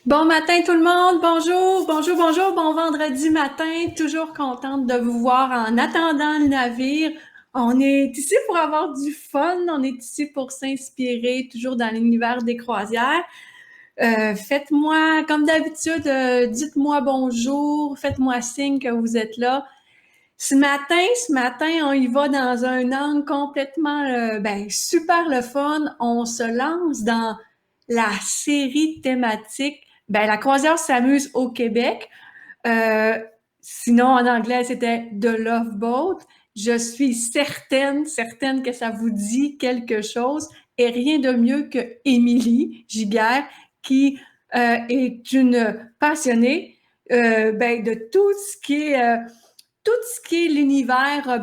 Bon matin tout le monde, bonjour, bonjour, bonjour, bon vendredi matin, toujours contente de vous voir en attendant le navire. On est ici pour avoir du fun, on est ici pour s'inspirer, toujours dans l'univers des croisières. Faites-moi, comme d'habitude, dites-moi bonjour, faites-moi signe que vous êtes là. Ce matin, on y va dans un angle complètement, super le fun. On se lance dans la série thématique. La croisière s'amuse au Québec. Euh, Sinon, en anglais, c'était The Love Boat. Je suis certaine que ça vous dit quelque chose. Et rien de mieux que Émilie Giguère, qui est une passionnée de tout ce qui est l'univers.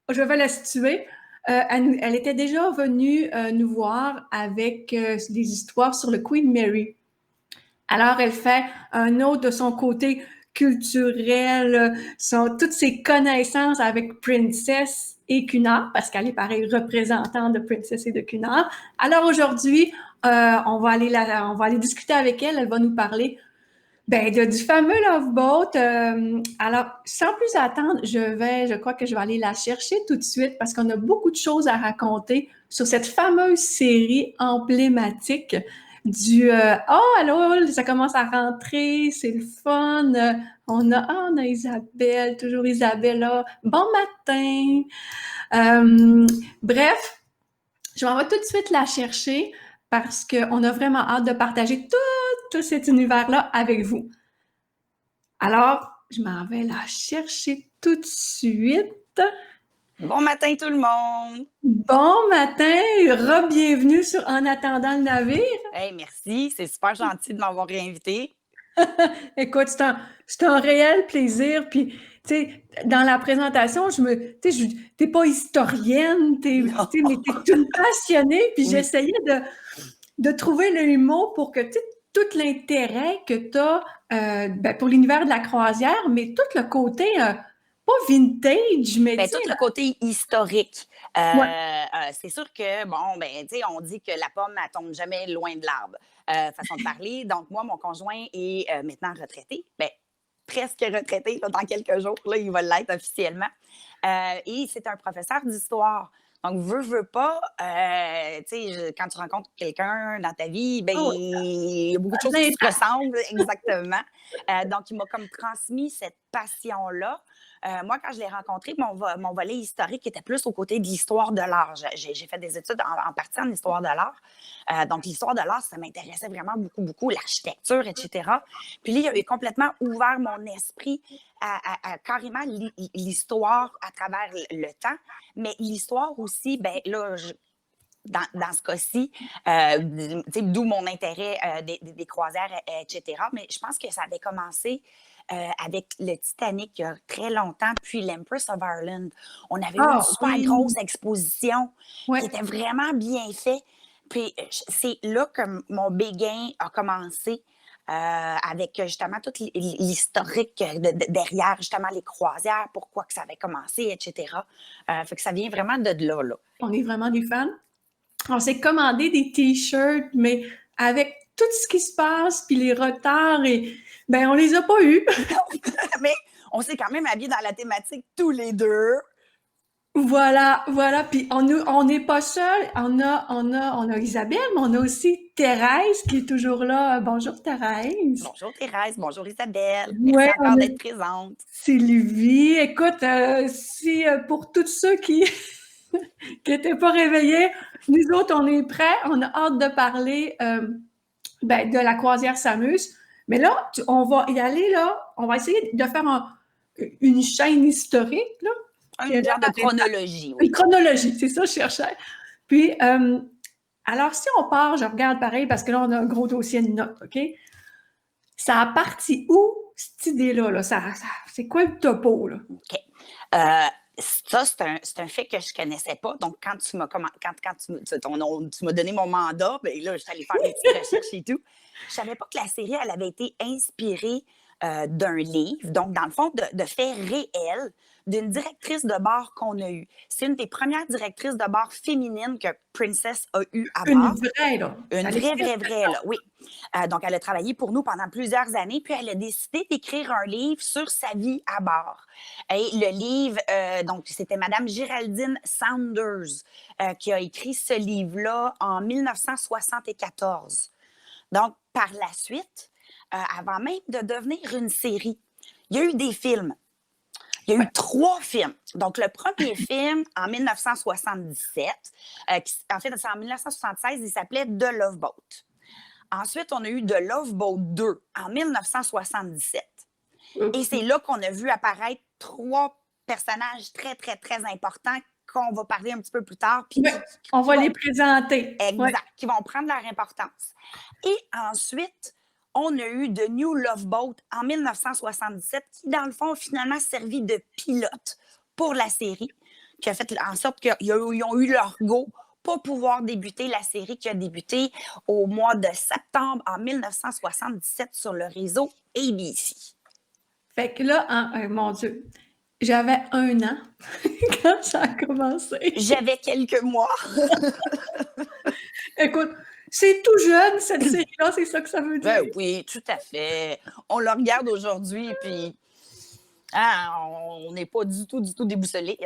Je vais la situer. Elle était déjà venue nous voir avec des histoires sur le Queen Mary. Alors, elle fait un autre de son côté culturel, toutes ses connaissances avec Princess et Cunard, parce qu'elle est pareil représentante de Princess et de Cunard. Alors aujourd'hui, on va aller discuter avec elle. Elle va nous parler du fameux Love Boat. Alors, sans plus attendre, je crois que je vais aller la chercher tout de suite parce qu'on a beaucoup de choses à raconter sur cette fameuse série emblématique du oh, allô, ça commence à rentrer, c'est le fun. On a Isabelle, toujours Isabelle là. Bon matin. Bref, je m'en vais tout de suite la chercher parce qu'on a vraiment hâte de partager tout cet univers-là avec vous. Alors, je m'en vais la chercher tout de suite. Bon matin tout le monde! Bon matin, re-bienvenue sur En attendant le navire. Hey, merci, c'est super gentil de m'avoir réinvité. Écoute, c'est un réel plaisir. Puis, tu sais, dans la présentation, t'es pas historienne, Non. mais t'es une passionnée. Puis Oui. j'essayais de trouver les mots pour que, tu sais, tout l'intérêt que tu as pour l'univers de la croisière, mais tout le côté, pas vintage, mais tu sais, Tout le côté historique. ouais. C'est sûr que, bon, tu sais, on dit que la pomme, elle tombe jamais loin de l'arbre. Façon de parler. Donc, moi, mon conjoint est maintenant retraité. Presque retraité, là, dans quelques jours. Là, il va l'être officiellement. Et c'est un professeur d'histoire. Donc, veux pas, tu sais, quand tu rencontres quelqu'un dans ta vie, Oh, il y a beaucoup de choses qui se ressemblent, exactement. Donc, il m'a comme transmis cette passion-là. Moi, quand je l'ai rencontré, mon volet historique était plus au côté de l'histoire de l'art. J'ai fait des études en partie en histoire de l'art. Donc, l'histoire de l'art, ça m'intéressait vraiment beaucoup, beaucoup, l'architecture, etc. Puis là, il a complètement ouvert mon esprit à carrément l'histoire à travers le temps, mais l'histoire aussi, dans ce cas-ci, d'où mon intérêt des croisières, etc. Mais je pense que ça avait commencé avec le Titanic il y a très longtemps, puis l'Empress of Ireland. On avait eu une super oui, grosse exposition ouais. qui était vraiment bien faite. Puis c'est là que mon béguin a commencé. Avec justement tout l'historique derrière justement les croisières, pourquoi que ça avait commencé, etc. Fait que ça vient vraiment de là, là. On est vraiment des fans. On s'est commandé des t-shirts, mais avec tout ce qui se passe, puis les retards, on les a pas eus. Mais on s'est quand même habillés dans la thématique tous les deux. Voilà. Puis on n'est pas seuls. On a Isabelle, mais on a aussi Thérèse qui est toujours là. Bonjour Thérèse. Bonjour Thérèse, bonjour Isabelle. Merci Ouais, on encore a d'être présente. Sylvie. Écoute, si pour tous ceux qui qui n'étaient pas réveillés, nous autres, on est prêts. On a hâte de parler de la croisière s'amuse. Mais là, on va y aller, là. On va essayer de faire une chaîne historique, là. Un genre de chronologie, Une oui. chronologie, c'est ça que je cherchais. Puis, alors, si on part, je regarde pareil, parce que là, on a un gros dossier de notes, OK? Ça a parti où, cette idée-là? Là? C'est quoi le topo, là? OK. Ça, c'est un fait que je ne connaissais pas. Donc, quand tu m'as tu m'as donné mon mandat, là, je suis allée faire mes petites recherches et tout. Je ne savais pas que la série, elle avait été inspirée d'un livre. Donc, dans le fond, de faits réels. d'une directrice de bar qu'on a eue. C'est une des premières directrices de bar féminines que Princess a eu à Une bar. vraie, là. Une vraie, là, oui. Donc, elle a travaillé pour nous pendant plusieurs années, puis elle a décidé d'écrire un livre sur sa vie à bar. Et le livre, donc, c'était Madame Géraldine Saunders qui a écrit ce livre-là en 1974. Donc, par la suite, avant même de devenir une série, il y a eu des films. Il y a eu 3 films. Donc, le premier film, en 1977, en fait, c'est en 1976, il s'appelait The Love Boat. Ensuite, on a eu The Love Boat 2 en 1977. Et c'est là qu'on a vu apparaître 3 personnages très, très, très importants qu'on va parler un petit peu plus tard. Puis on va les présenter. Exact, qui vont prendre leur importance. Et ensuite, on a eu The New Love Boat en 1977, qui, dans le fond, a finalement servi de pilote pour la série, qui a fait en sorte qu'ils ont eu leur go pour pouvoir débuter la série qui a débuté au mois de septembre en 1977 sur le réseau ABC. Fait que là, mon Dieu, j'avais 1 an quand ça a commencé. J'avais quelques mois. Écoute, c'est tout jeune, cette série-là, c'est ça que ça veut dire? Ben oui, tout à fait. On le regarde aujourd'hui, puis on n'est pas du tout déboussolé.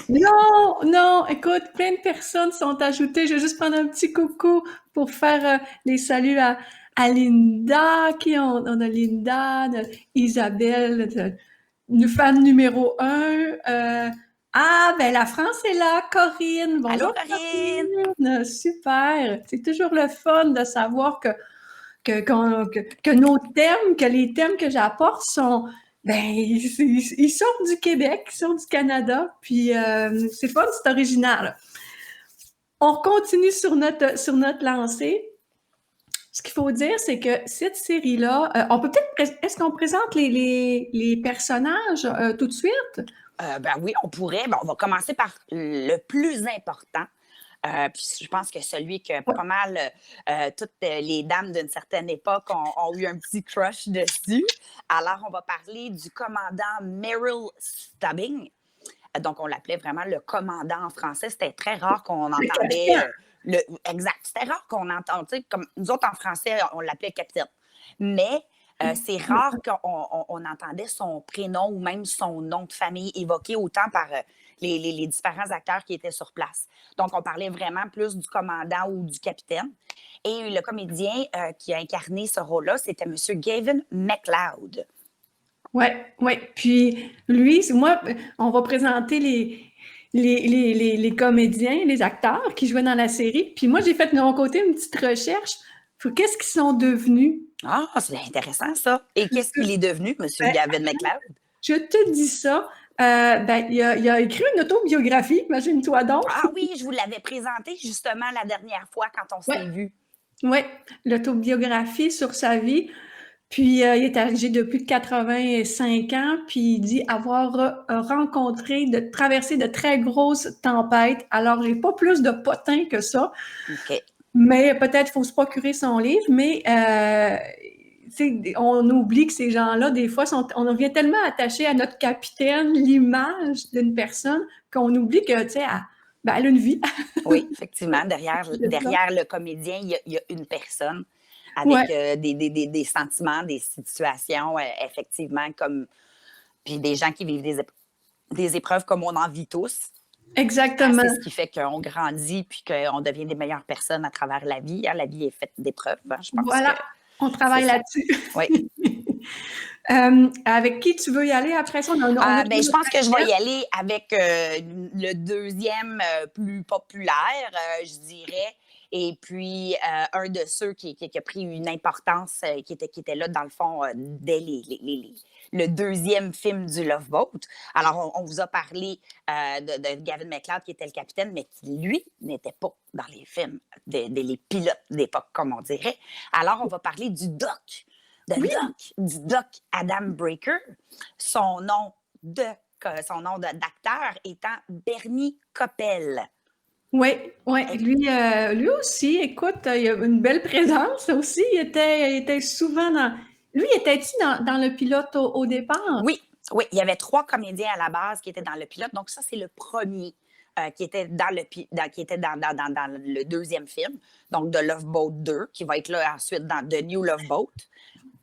Non, écoute, plein de personnes sont ajoutées. Je vais juste prendre un petit coucou pour faire les saluts à Linda. On a Linda, Isabelle, fan numéro 1. Ben la France est là, Corinne. Bonjour, allô, Corinne. Super. C'est toujours le fun de savoir que nos thèmes, que les thèmes que j'apporte sont, ils sortent du Québec, ils sortent du Canada, puis c'est fun, c'est original. On continue sur notre lancée. Ce qu'il faut dire, c'est que cette série-là, est-ce qu'on présente les personnages tout de suite? Ben oui, on pourrait. On va commencer par le plus important. Puis je pense que celui que pas mal toutes les dames d'une certaine époque ont eu un petit crush dessus. Alors, on va parler du commandant Merrill Stubbing. Donc, on l'appelait vraiment le commandant en français. C'était très rare qu'on entendait exact. C'était rare qu'on entende, tu sais, comme nous autres en français, on l'appelait capitaine. Mais c'est rare qu'on entendait son prénom ou même son nom de famille évoqué autant par les différents acteurs qui étaient sur place. Donc, on parlait vraiment plus du commandant ou du capitaine. Et le comédien qui a incarné ce rôle-là, c'était M. Gavin MacLeod. Oui. Puis lui, moi, on va présenter les comédiens, les acteurs qui jouaient dans la série. Puis moi, j'ai fait de mon côté une petite recherche. Qu'est-ce qu'ils sont devenus? Ah, c'est intéressant, ça. Et qu'est-ce qu'il est devenu, M. Gavin MacLeod? Je te dis ça. Il a écrit une autobiographie, imagine-toi donc. Ah oui, je vous l'avais présenté justement la dernière fois quand on s'est vu. Oui, l'autobiographie sur sa vie. Puis, il est âgé de plus de 85 ans, puis il dit avoir traversé de très grosses tempêtes. Alors, j'ai pas plus de potins que ça. OK. Mais peut-être qu'il faut se procurer son livre, mais on oublie que ces gens-là, des fois, on devient tellement attaché à notre capitaine, l'image d'une personne, qu'on oublie que, tu sais, elle a une vie. Oui, effectivement. Derrière le comédien, il y a une personne avec des sentiments, des situations, effectivement, comme. Puis des gens qui vivent des épreuves comme on en vit tous. Exactement. C'est ce qui fait qu'on grandit puis qu'on devient des meilleures personnes à travers la vie. La vie est faite d'épreuves. Je pense on travaille là-dessus. Oui. Avec qui tu veux y aller après ça? Je pense que je vais y aller avec le deuxième plus populaire, je dirais. Et puis, un de ceux qui a pris une importance, qui était là, dans le fond, dès le deuxième film du Love Boat. Alors, on vous a parlé de Gavin MacLeod, qui était le capitaine, mais qui, lui, n'était pas dans les films, les pilotes d'époque, comme on dirait. Alors, on va parler du Doc, du Doc Adam Breaker. Son nom d'acteur étant Bernie Coppel. Oui. Lui aussi, écoute, il a une belle présence aussi. Il était souvent dans. Lui, était-tu dans le pilote au départ? Oui, Oui, il y avait 3 comédiens à la base qui étaient dans le pilote. Donc, ça, c'est le premier qui était qui était dans le deuxième film, donc de Love Boat 2, qui va être là ensuite dans The New Love Boat,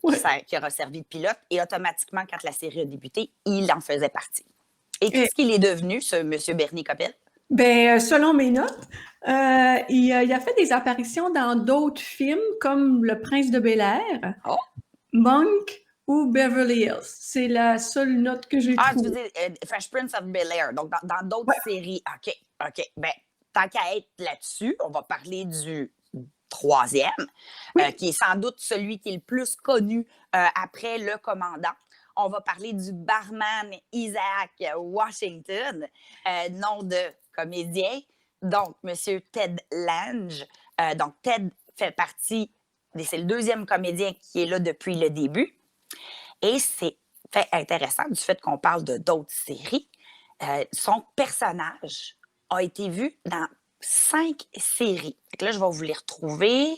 Ouais. qui aura servi de pilote. Et automatiquement, quand la série a débuté, il en faisait partie. Et Et, qu'est-ce qu'il est devenu, ce monsieur Bernie Coppel? ben, selon mes notes, il a fait des apparitions dans d'autres films comme Le Prince de Bel-Air, Oh! Monk ou Beverly Hills. C'est la seule note que j'ai Ah, tu veux trouvée. dire Fresh Prince of Bel-Air, donc dans d'autres Ouais. séries. OK, OK. Ben, tant qu'à être là-dessus, on va parler du troisième, Oui. qui est sans doute celui qui est le plus connu après Le Commandant. On va parler du barman Isaac Washington, nom de comédien, donc Monsieur Ted Lange. Donc, Ted fait partie, c'est le deuxième comédien qui est là depuis le début. Et c'est fait intéressant du fait qu'on parle de d'autres séries. Son personnage a été vu dans 5 séries. Fait que là, je vais vous les retrouver.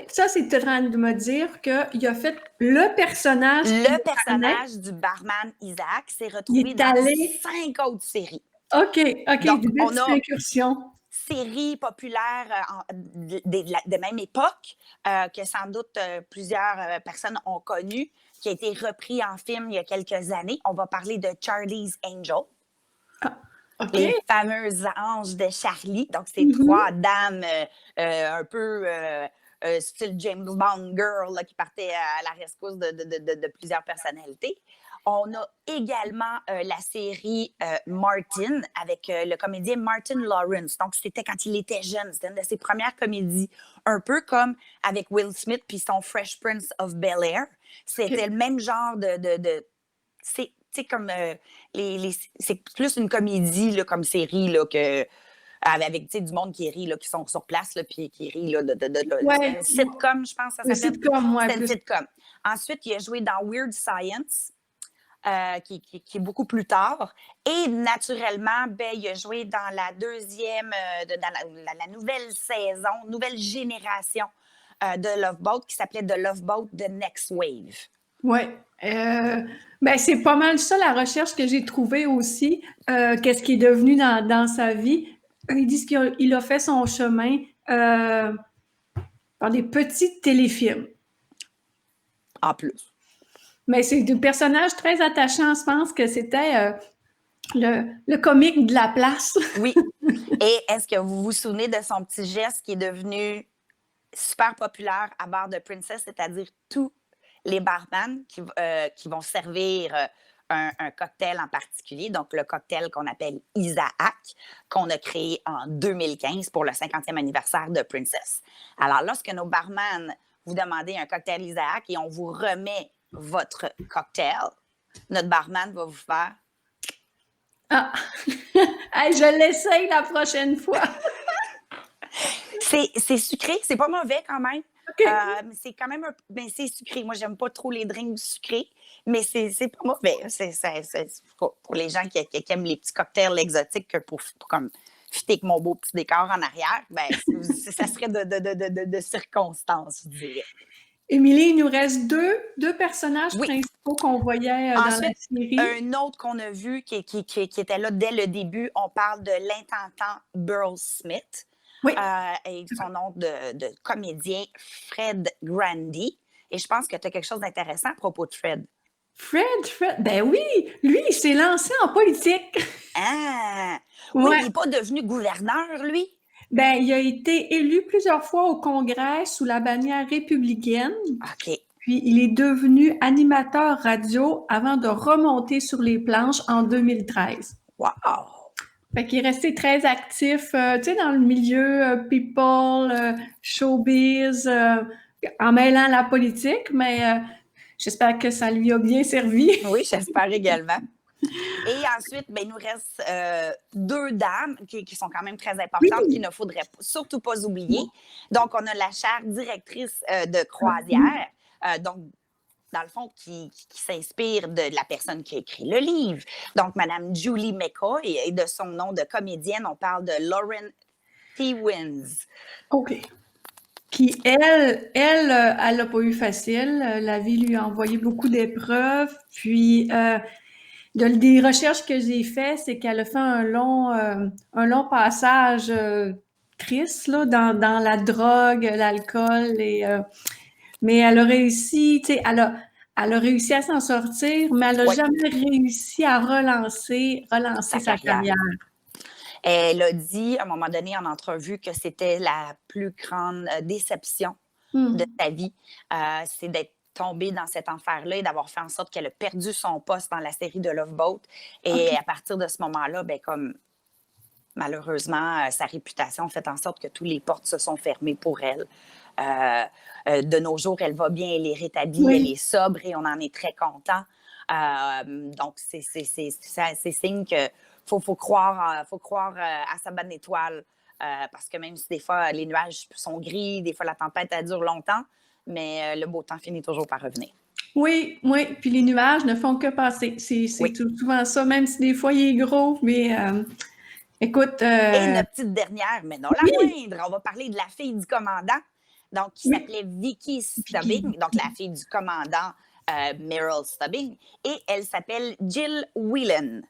Ça, c'est en train de me dire qu'il a fait le personnage qui Le parlait. personnage du barman Isaac s'est Il retrouvé est dans allé. 5 autres séries. OK, OK, Donc, des on petites a incursions. séries populaires de même époque que sans doute plusieurs personnes ont connues, qui a été repris en film il y a quelques années. On va parler de Charlie's Angel. Ah, OK. Les fameux anges de Charlie. Donc, c'est Mhm. 3 dames un peu style James Bond girl là, qui partaient à la rescousse de plusieurs personnalités. On a également la série Martin avec le comédien Martin Lawrence. Donc, c'était quand il était jeune. C'était une de ses premières comédies. Un peu comme avec Will Smith puis son Fresh Prince of Bel-Air. C'était OK. le même genre c'est comme c'est plus une comédie là, comme série là, que avec du monde qui rit là, qui sont sur place là, puis qui rit là, c'est Ouais, une sitcom, je pense que ça le s'appelle. sitcom, ouais, C'était une plus. sitcom. Ensuite, il a joué dans Weird Science. Qui est beaucoup plus tard. Et naturellement, ben, il a joué dans la deuxième, dans la nouvelle saison, nouvelle génération de Love Boat qui s'appelait The Love Boat The Next Wave. Ouais. Ben, c'est pas mal ça, la recherche que j'ai trouvée aussi. Qu'est-ce qui est devenu dans sa vie. Ils disent qu'il a fait son chemin par des petits téléfilms. En plus. Mais c'est des personnages très attachants. Je pense que c'était le comique de la place. Oui. Et est-ce que vous vous souvenez de son petit geste qui est devenu super populaire à bord de Princess, c'est-à-dire tous les barman qui vont servir un cocktail en particulier, donc le cocktail qu'on appelle Isaac, qu'on a créé en 2015 pour le 50e anniversaire de Princess. Alors, lorsque nos barman vous demandez un cocktail Isaac et on vous remet votre cocktail, notre barman va vous faire Ah! Hey, je l'essaye la prochaine fois. C'est sucré, c'est pas mauvais quand même. OK. C'est quand même ben, c'est sucré. Moi, j'aime pas trop les drinks sucrés, mais c'est pas mauvais. Pour les gens qui aiment les petits cocktails exotiques pour comme fitter avec mon beau petit décor en arrière, ben, ça serait de circonstance, je dirais. Émilie, il nous reste deux personnages Oui. principaux qu'on voyait dans la Ensuite, série. un autre qu'on a vu qui était là dès le début, on parle de l'intentant Burl Smith. Oui. Et son nom de comédien, Fred Grandy. Et je pense que tu as quelque chose d'intéressant à propos de Fred. Fred, ben oui, lui, il s'est lancé en politique. Ah! Oui, Ouais. il n'est pas devenu gouverneur, lui? Ben, il a été élu plusieurs fois au Congrès sous la bannière républicaine. OK. Puis, il est devenu animateur radio avant de remonter sur les planches en 2013. Wow! Fait qu'il est resté très actif, tu sais, dans le milieu people, showbiz, en mêlant la politique, mais j'espère que ça lui a bien servi. Oui, j'espère également. Et ensuite, ben, il nous reste 2 dames qui sont quand même très importantes, Oui. qu'il ne faudrait surtout pas oublier. Donc, on a la chère directrice de croisière, donc, dans le fond, qui s'inspire de la personne qui a écrit le livre. Donc, Mme Julie McCoy, et de son nom de comédienne, on parle de Lauren Thewins. OK. Puis elle n'a pas eu facile. La vie lui a envoyé beaucoup d'épreuves. Puis des recherches que j'ai faites, c'est qu'elle a fait un long passage triste là, dans la drogue, l'alcool mais elle a réussi, tu sais, elle a réussi à s'en sortir, mais elle n'a Oui, jamais réussi à relancer sa sa carrière. carrière. Elle a dit à un moment donné en entrevue que c'était la plus grande déception de sa vie, c'est d'être tombée dans cet enfer-là et d'avoir fait en sorte qu'elle a perdu son poste dans la série de Love Boat. Et OK. à partir de ce moment-là, ben, comme malheureusement, sa réputation fait en sorte que toutes les portes se sont fermées pour elle. De nos jours, elle va bien, elle est rétablie, elle Oui. est sobre et on en est très content. Donc, c'est signe que faut croire, à sa bonne étoile. Parce que même si des fois les nuages sont gris, des fois la tempête elle dure longtemps, mais le beau temps finit toujours par revenir. Oui, oui, puis les nuages ne font que passer. C'est Oui. souvent ça, même si des fois il est gros, mais écoute, Et notre petite dernière, mais non la oui, moindre, on va parler de la fille du commandant, donc qui oui, s'appelait Vicky Vicky. Stubbing, donc la fille du commandant Meryl Stubbing, et elle s'appelle Jill Whelan.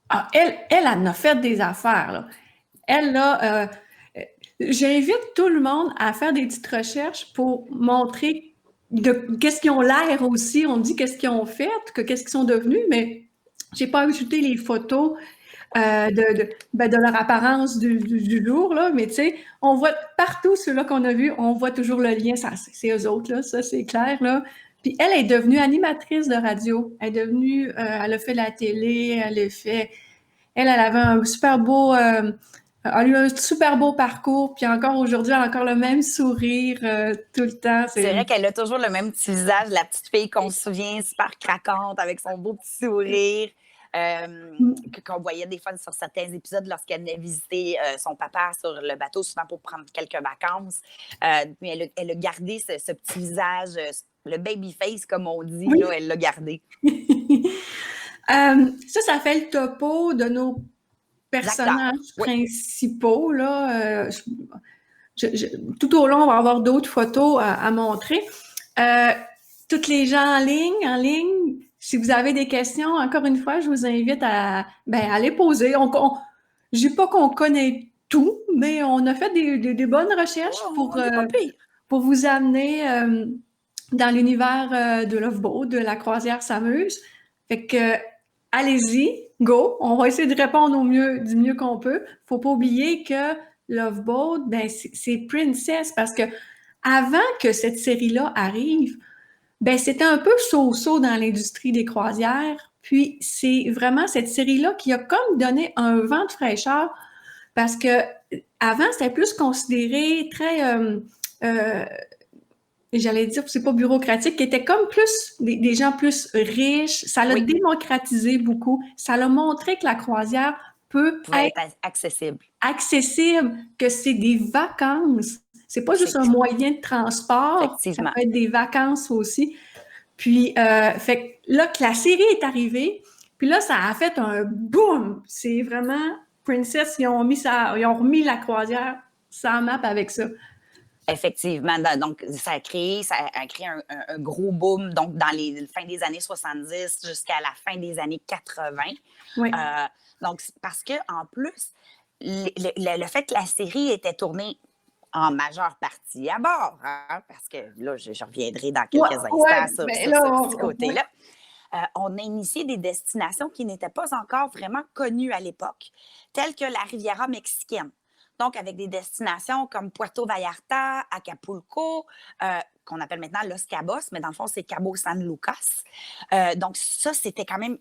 Ah, elle en a fait des affaires, là. Elle, là, j'invite tout le monde à faire des petites recherches pour montrer qu'est-ce qu'ils ont l'air aussi. On dit qu'est-ce qu'ils ont fait, qu'est-ce qu'ils sont devenus, mais j'ai pas ajouté les photos de leur apparence du jour, là, mais tu sais, on voit partout ceux-là qu'on a vus, on voit toujours le lien, c'est eux autres, là, ça c'est clair, là. Puis elle est devenue animatrice de radio. Elle a fait la télé, elle avait un super beau, elle a eu un super beau parcours, puis encore aujourd'hui, elle a encore le même sourire tout le temps. C'est vrai qu'elle a toujours le même petit visage, la petite fille qu'on se souvient, super craquante, avec son beau petit sourire, qu'on voyait des fois sur certains épisodes lorsqu'elle venait visiter son papa sur le bateau, souvent pour prendre quelques vacances. Mais elle a gardé ce petit visage, le baby face, comme on dit, Oui. là, elle l'a gardé. Ça fait le topo de nos L'acteur, personnages oui. principaux, là. Tout au long, on va avoir d'autres photos à montrer. Euh, toutes les gens en ligne, si vous avez des questions, encore une fois, je vous invite à les poser. Je dis pas qu'on connaît tout, mais on a fait des bonnes recherches Oh, on n'est pas pire. pour vous amener dans l'univers de Loveboat, de la croisière s'amuse. Fait que allez-y, go. On va essayer de répondre du mieux qu'on peut. Faut pas oublier que Loveboat, ben c'est Princess parce que avant que cette série-là arrive, ben c'était un peu so-so dans l'industrie des croisières. Puis c'est vraiment cette série-là qui a comme donné un vent de fraîcheur parce que avant c'était plus considéré très j'allais dire, c'est pas bureaucratique, qui étaient comme plus des gens plus riches. Ça l'a Oui, démocratisé beaucoup. Ça l'a montré que la croisière peut pouvait être être accessible. accessible, que c'est des vacances. C'est pas juste C'est un moyen de transport, ça effectivement. peut être des vacances aussi. Puis, fait que là, que la série est arrivée, puis là, ça a fait un boom. C'est vraiment Princess, ils ont remis la croisière sans map avec ça. Effectivement. Donc, ça a créé un gros boom donc, dans les fins des années 70 jusqu'à la fin des années 80. Oui. Donc, parce que en plus, le fait que la série était tournée en majeure partie à bord, hein, parce que là, je reviendrai dans quelques instants sur mais ce là, petit côté-là. On a initié des destinations qui n'étaient pas encore vraiment connues à l'époque, telles que la Riviera mexicaine. Donc, avec des destinations comme Puerto Vallarta, Acapulco, qu'on appelle maintenant Los Cabos, mais dans le fond, c'est Cabo San Lucas. Donc, ça, c'était quand même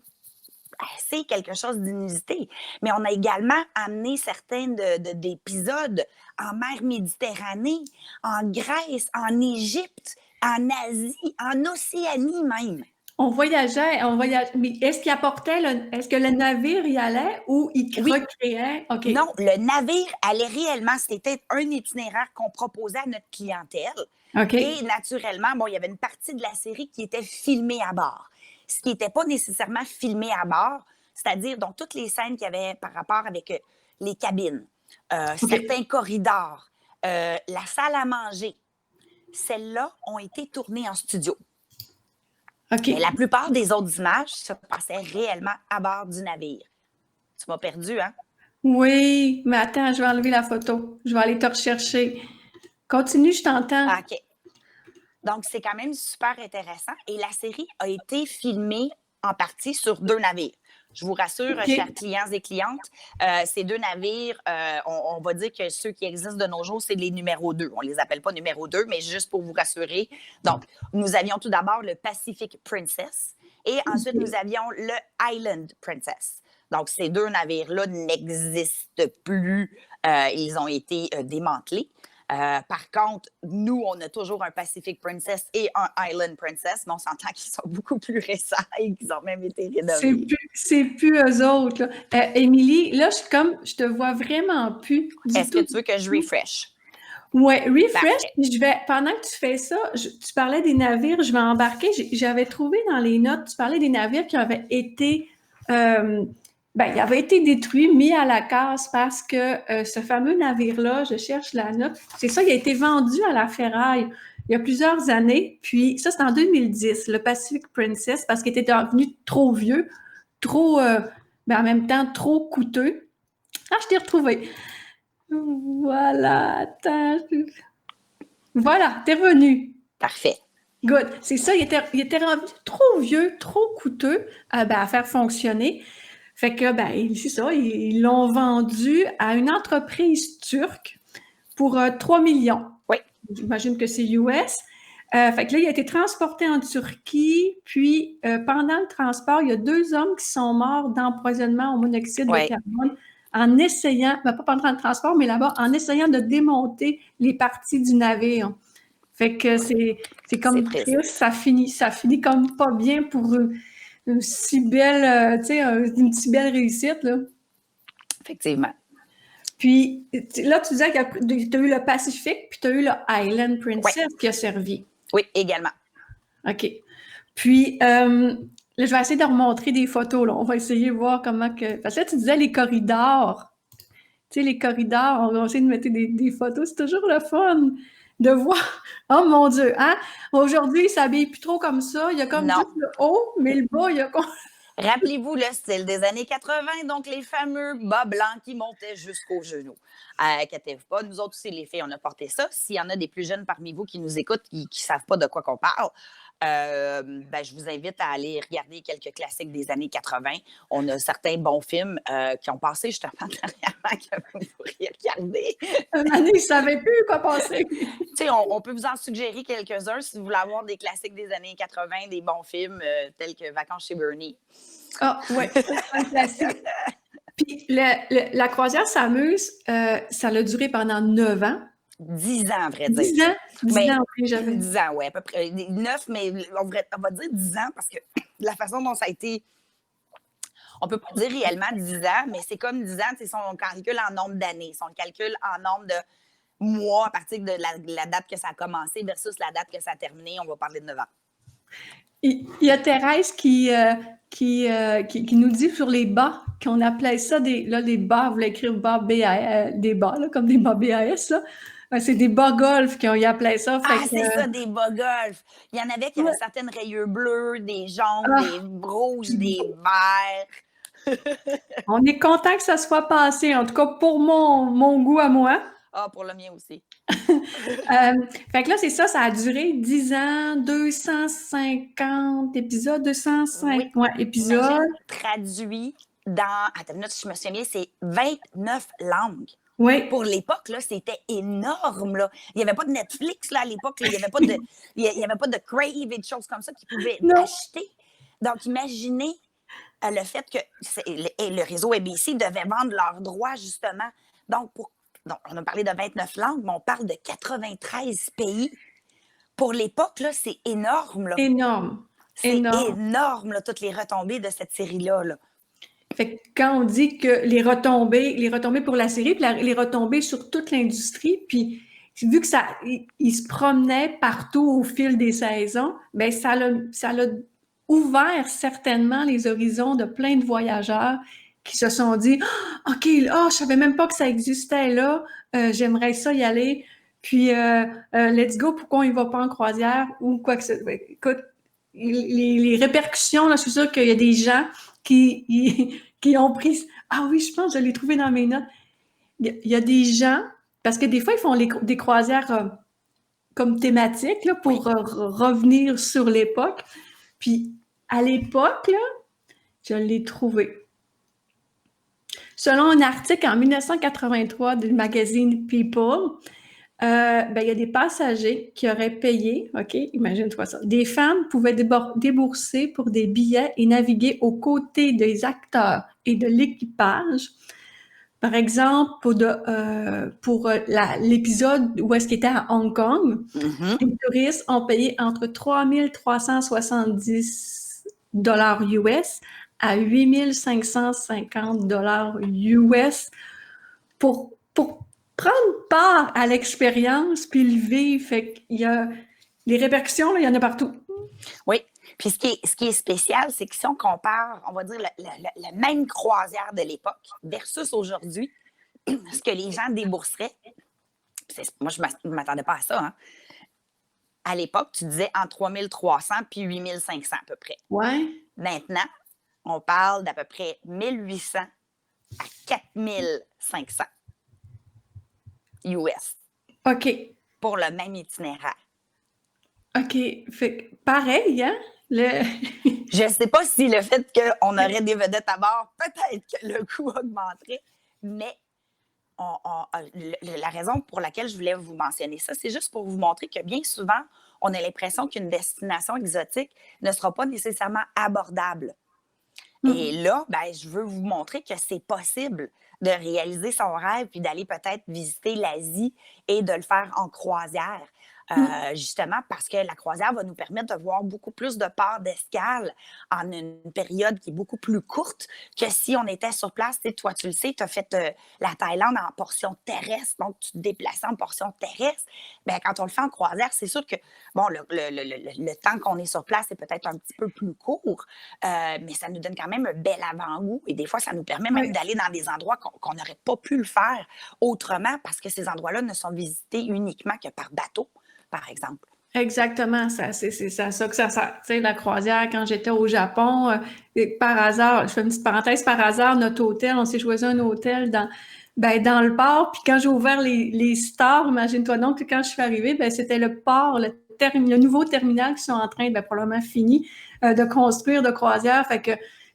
assez quelque chose d'inusité. Mais on a également amené certains d'épisodes en mer Méditerranée, en Grèce, en Égypte, en Asie, en Océanie même. on voyageait, mais est-ce que le navire y allait ou il Oui, recréait? OK. non, le navire allait réellement, c'était un itinéraire qu'on proposait à notre clientèle. OK. Et naturellement, bon, il y avait une partie de la série qui était filmée à bord. Ce qui n'était pas nécessairement filmé à bord, c'est-à-dire donc toutes les scènes qu'il y avait par rapport avec les cabines, OK. certains corridors, la salle à manger, celles-là ont été tournées en studio. OK. Mais la plupart des autres images se passaient réellement à bord du navire. Tu m'as perdu, hein? Oui, mais attends, je vais enlever la photo. Je vais aller te rechercher. Continue, je t'entends. OK. Donc, c'est quand même super intéressant. Et la série a été filmée en partie sur 2 navires. Je vous rassure, OK. chers clients et clientes, ces 2 navires, on va dire que ceux qui existent de nos jours, c'est les numéros 2. On ne les appelle pas numéro 2, mais juste pour vous rassurer. Donc, nous avions tout d'abord le Pacific Princess et ensuite, nous avions le Island Princess. Donc, ces 2 navires-là n'existent plus. Ils ont été démantelés. Par contre, nous, on a toujours un Pacific Princess et un Island Princess, mais on s'entend qu'ils sont beaucoup plus récents et qu'ils ont même été rénovés. C'est plus eux autres, là. Émilie, là, je te vois vraiment plus du Est-ce que tout. tu veux que je refresh? Ouais, refresh, Parfait. puis pendant que tu fais ça, tu parlais des navires, je vais embarquer. J'avais trouvé dans les notes, tu parlais des navires qui avaient été, ils avaient été détruits, mis à la casse parce que ce fameux navire-là, je cherche la note, c'est ça, il a été vendu à la ferraille il y a plusieurs années. Puis ça, c'est en 2010, le Pacific Princess, parce qu'il était devenu trop vieux, trop, en même temps, trop coûteux. Ah, je t'ai retrouvé. Voilà, attends. Voilà, t'es revenu. Parfait. Good. C'est ça, il était rendu trop vieux, trop coûteux à faire fonctionner. Fait que, c'est ça, ils l'ont vendu à une entreprise turque pour 3 millions. Oui. J'imagine que c'est US. Fait que là, il a été transporté en Turquie, puis pendant le transport, il y a 2 hommes qui sont morts d'empoisonnement au monoxyde de carbone en essayant, pas pendant le transport, mais là-bas, en essayant de démonter les parties du navire. Fait que c'est comme triste, ça finit comme pas bien pour une si belle, une si belle réussite, là. Effectivement. Puis là, tu disais que tu as eu le Pacifique, puis tu as eu le Island Princess qui a servi. Oui, également. OK. Puis là, je vais essayer de remontrer des photos, là. On va essayer de voir comment que... Parce que là, tu disais les corridors. Tu sais, les corridors, on va essayer de mettre des photos. C'est toujours le fun de voir. Oh mon Dieu, hein? Aujourd'hui, il s'habille plus trop comme ça. Il y a comme juste le haut, mais le bas, il y a comme... Rappelez-vous le style des années 80, donc les fameux bas blancs qui montaient jusqu'aux genoux. Inquiétez-vous pas, nous autres aussi, les filles, on a porté ça. S'il y en a des plus jeunes parmi vous qui nous écoutent, qui ne savent pas de quoi qu'on parle, je vous invite à aller regarder quelques classiques des années 80. On a certains bons films qui ont passé justement dernièrement que vous pourriez regarder. Une année, ils ne savaient plus quoi passer. On peut vous en suggérer quelques-uns si vous voulez avoir des classiques des années 80, des bons films tels que Vacances chez Bernie. Ah, oui, c'est un classique. Puis la croisière s'amuse, ça a duré pendant 9 ans. 10 ans, à vrai dire. 10 ans? 10 ans, oui, j'avais. 10 ans, oui, à peu près. 9, mais on va dire 10 ans parce que la façon dont ça a été. On ne peut pas dire réellement 10 ans, mais c'est comme 10 ans, si on calcule en nombre d'années, si on le calcule en nombre de mois à partir de la date que ça a commencé versus la date que ça a terminé, on va parler de 9 ans. Il y a Thérèse qui nous dit sur les bas, qu'on appelait ça des bas, vous voulez écrire bas BAS, des bas, là, comme des bas BAS, là. C'est des bas golf qu'on appelait ça. C'est ça, des bas golf. Il y en avait qui avaient certaines rayures bleues, des jaunes, des rouges, des verts. On est content que ça soit passé, en tout cas pour mon goût à moi. Ah, pour le mien aussi. Fait que là, c'est ça, ça a duré 10 ans, 250 épisodes, 205 épisodes. Imagine, traduit dans, attends une minute, si je me souviens bien, c'est 29 langues. Oui. Pour l'époque, là, c'était énorme, là. Il n'y avait pas de Netflix, là, à l'époque. Il n'y avait pas de Crave et de choses comme ça qu'ils pouvaient acheter. Donc, imaginez le fait que le réseau ABC devait vendre leurs droits, justement. Donc, on a parlé de 29 langues, mais on parle de 93 pays. Pour l'époque, là, c'est énorme, là. Énorme. C'est énorme, là, toutes les retombées de cette série-là, là. Fait que quand on dit que les retombées pour la série, puis les retombées sur toute l'industrie, puis vu que il se promenait partout au fil des saisons, ben ça l'a ouvert certainement les horizons de plein de voyageurs qui se sont dit « OK, je savais même pas que ça existait là, j'aimerais ça y aller, puis let's go, pourquoi on y va pas en croisière ou quoi que ce soit. » Écoute, les répercussions, là, je suis sûre qu'il y a des gens qui ont pris... Ah oui, je pense que je l'ai trouvé dans mes notes. Il y a des gens, parce que des fois, ils font des croisières comme thématiques là, Oui. pour revenir sur l'époque. Puis, à l'époque, là, je l'ai trouvé. Selon un article en 1983 du magazine People, ben, il y a des passagers qui auraient payé, OK, imagine-toi ça. Des femmes pouvaient débourser pour des billets et naviguer aux côtés des acteurs et de l'équipage. Par exemple, pour l'épisode où est-ce qu'il était à Hong Kong, les touristes ont payé entre 3 370 $ US à 8 550 $ US pour prendre part à l'expérience puis le vivre. Fait qu'il y a les répercussions, là, il y en a partout. Oui. Puis ce qui est spécial, c'est que si on compare, on va dire, la même croisière de l'époque versus aujourd'hui, ce que les gens débourseraient, moi, je ne m'attendais pas à ça. Hein. À l'époque, tu disais entre 3 300 puis 8 500 à peu près. Ouais. Maintenant, on parle d'à peu près 1 800 à 4 500 US. OK. Pour le même itinéraire. OK. Fait que pareil, hein? Je ne sais pas si le fait qu'on aurait des vedettes à bord, peut-être que le coût augmenterait, mais la raison pour laquelle je voulais vous mentionner ça, c'est juste pour vous montrer que bien souvent, on a l'impression qu'une destination exotique ne sera pas nécessairement abordable. Et là, ben, je veux vous montrer que c'est possible de réaliser son rêve puis d'aller peut-être visiter l'Asie et de le faire en croisière. Justement parce que la croisière va nous permettre de voir beaucoup plus de ports d'escale en une période qui est beaucoup plus courte que si on était sur place. Tu sais, toi, tu le sais, tu as fait la Thaïlande en portion terrestre, donc tu te déplaçais en portion terrestre. Bien, quand on le fait en croisière, c'est sûr que bon, le temps qu'on est sur place est peut-être un petit peu plus court, mais ça nous donne quand même un bel avant-goût et des fois, ça nous permet même d'aller dans des endroits qu'on n'aurait pas pu le faire autrement parce que ces endroits-là ne sont visités uniquement que par bateau, par exemple. Exactement, c'est ça que ça sert. Tu sais, la croisière, quand j'étais au Japon, par hasard, je fais une petite parenthèse, par hasard, notre hôtel, on s'est choisi un hôtel dans le port, puis quand j'ai ouvert les stores, imagine-toi donc que quand je suis arrivée, ben c'était le port, le nouveau terminal qui sont en train, ben probablement fini, de construire de croisière. Fait que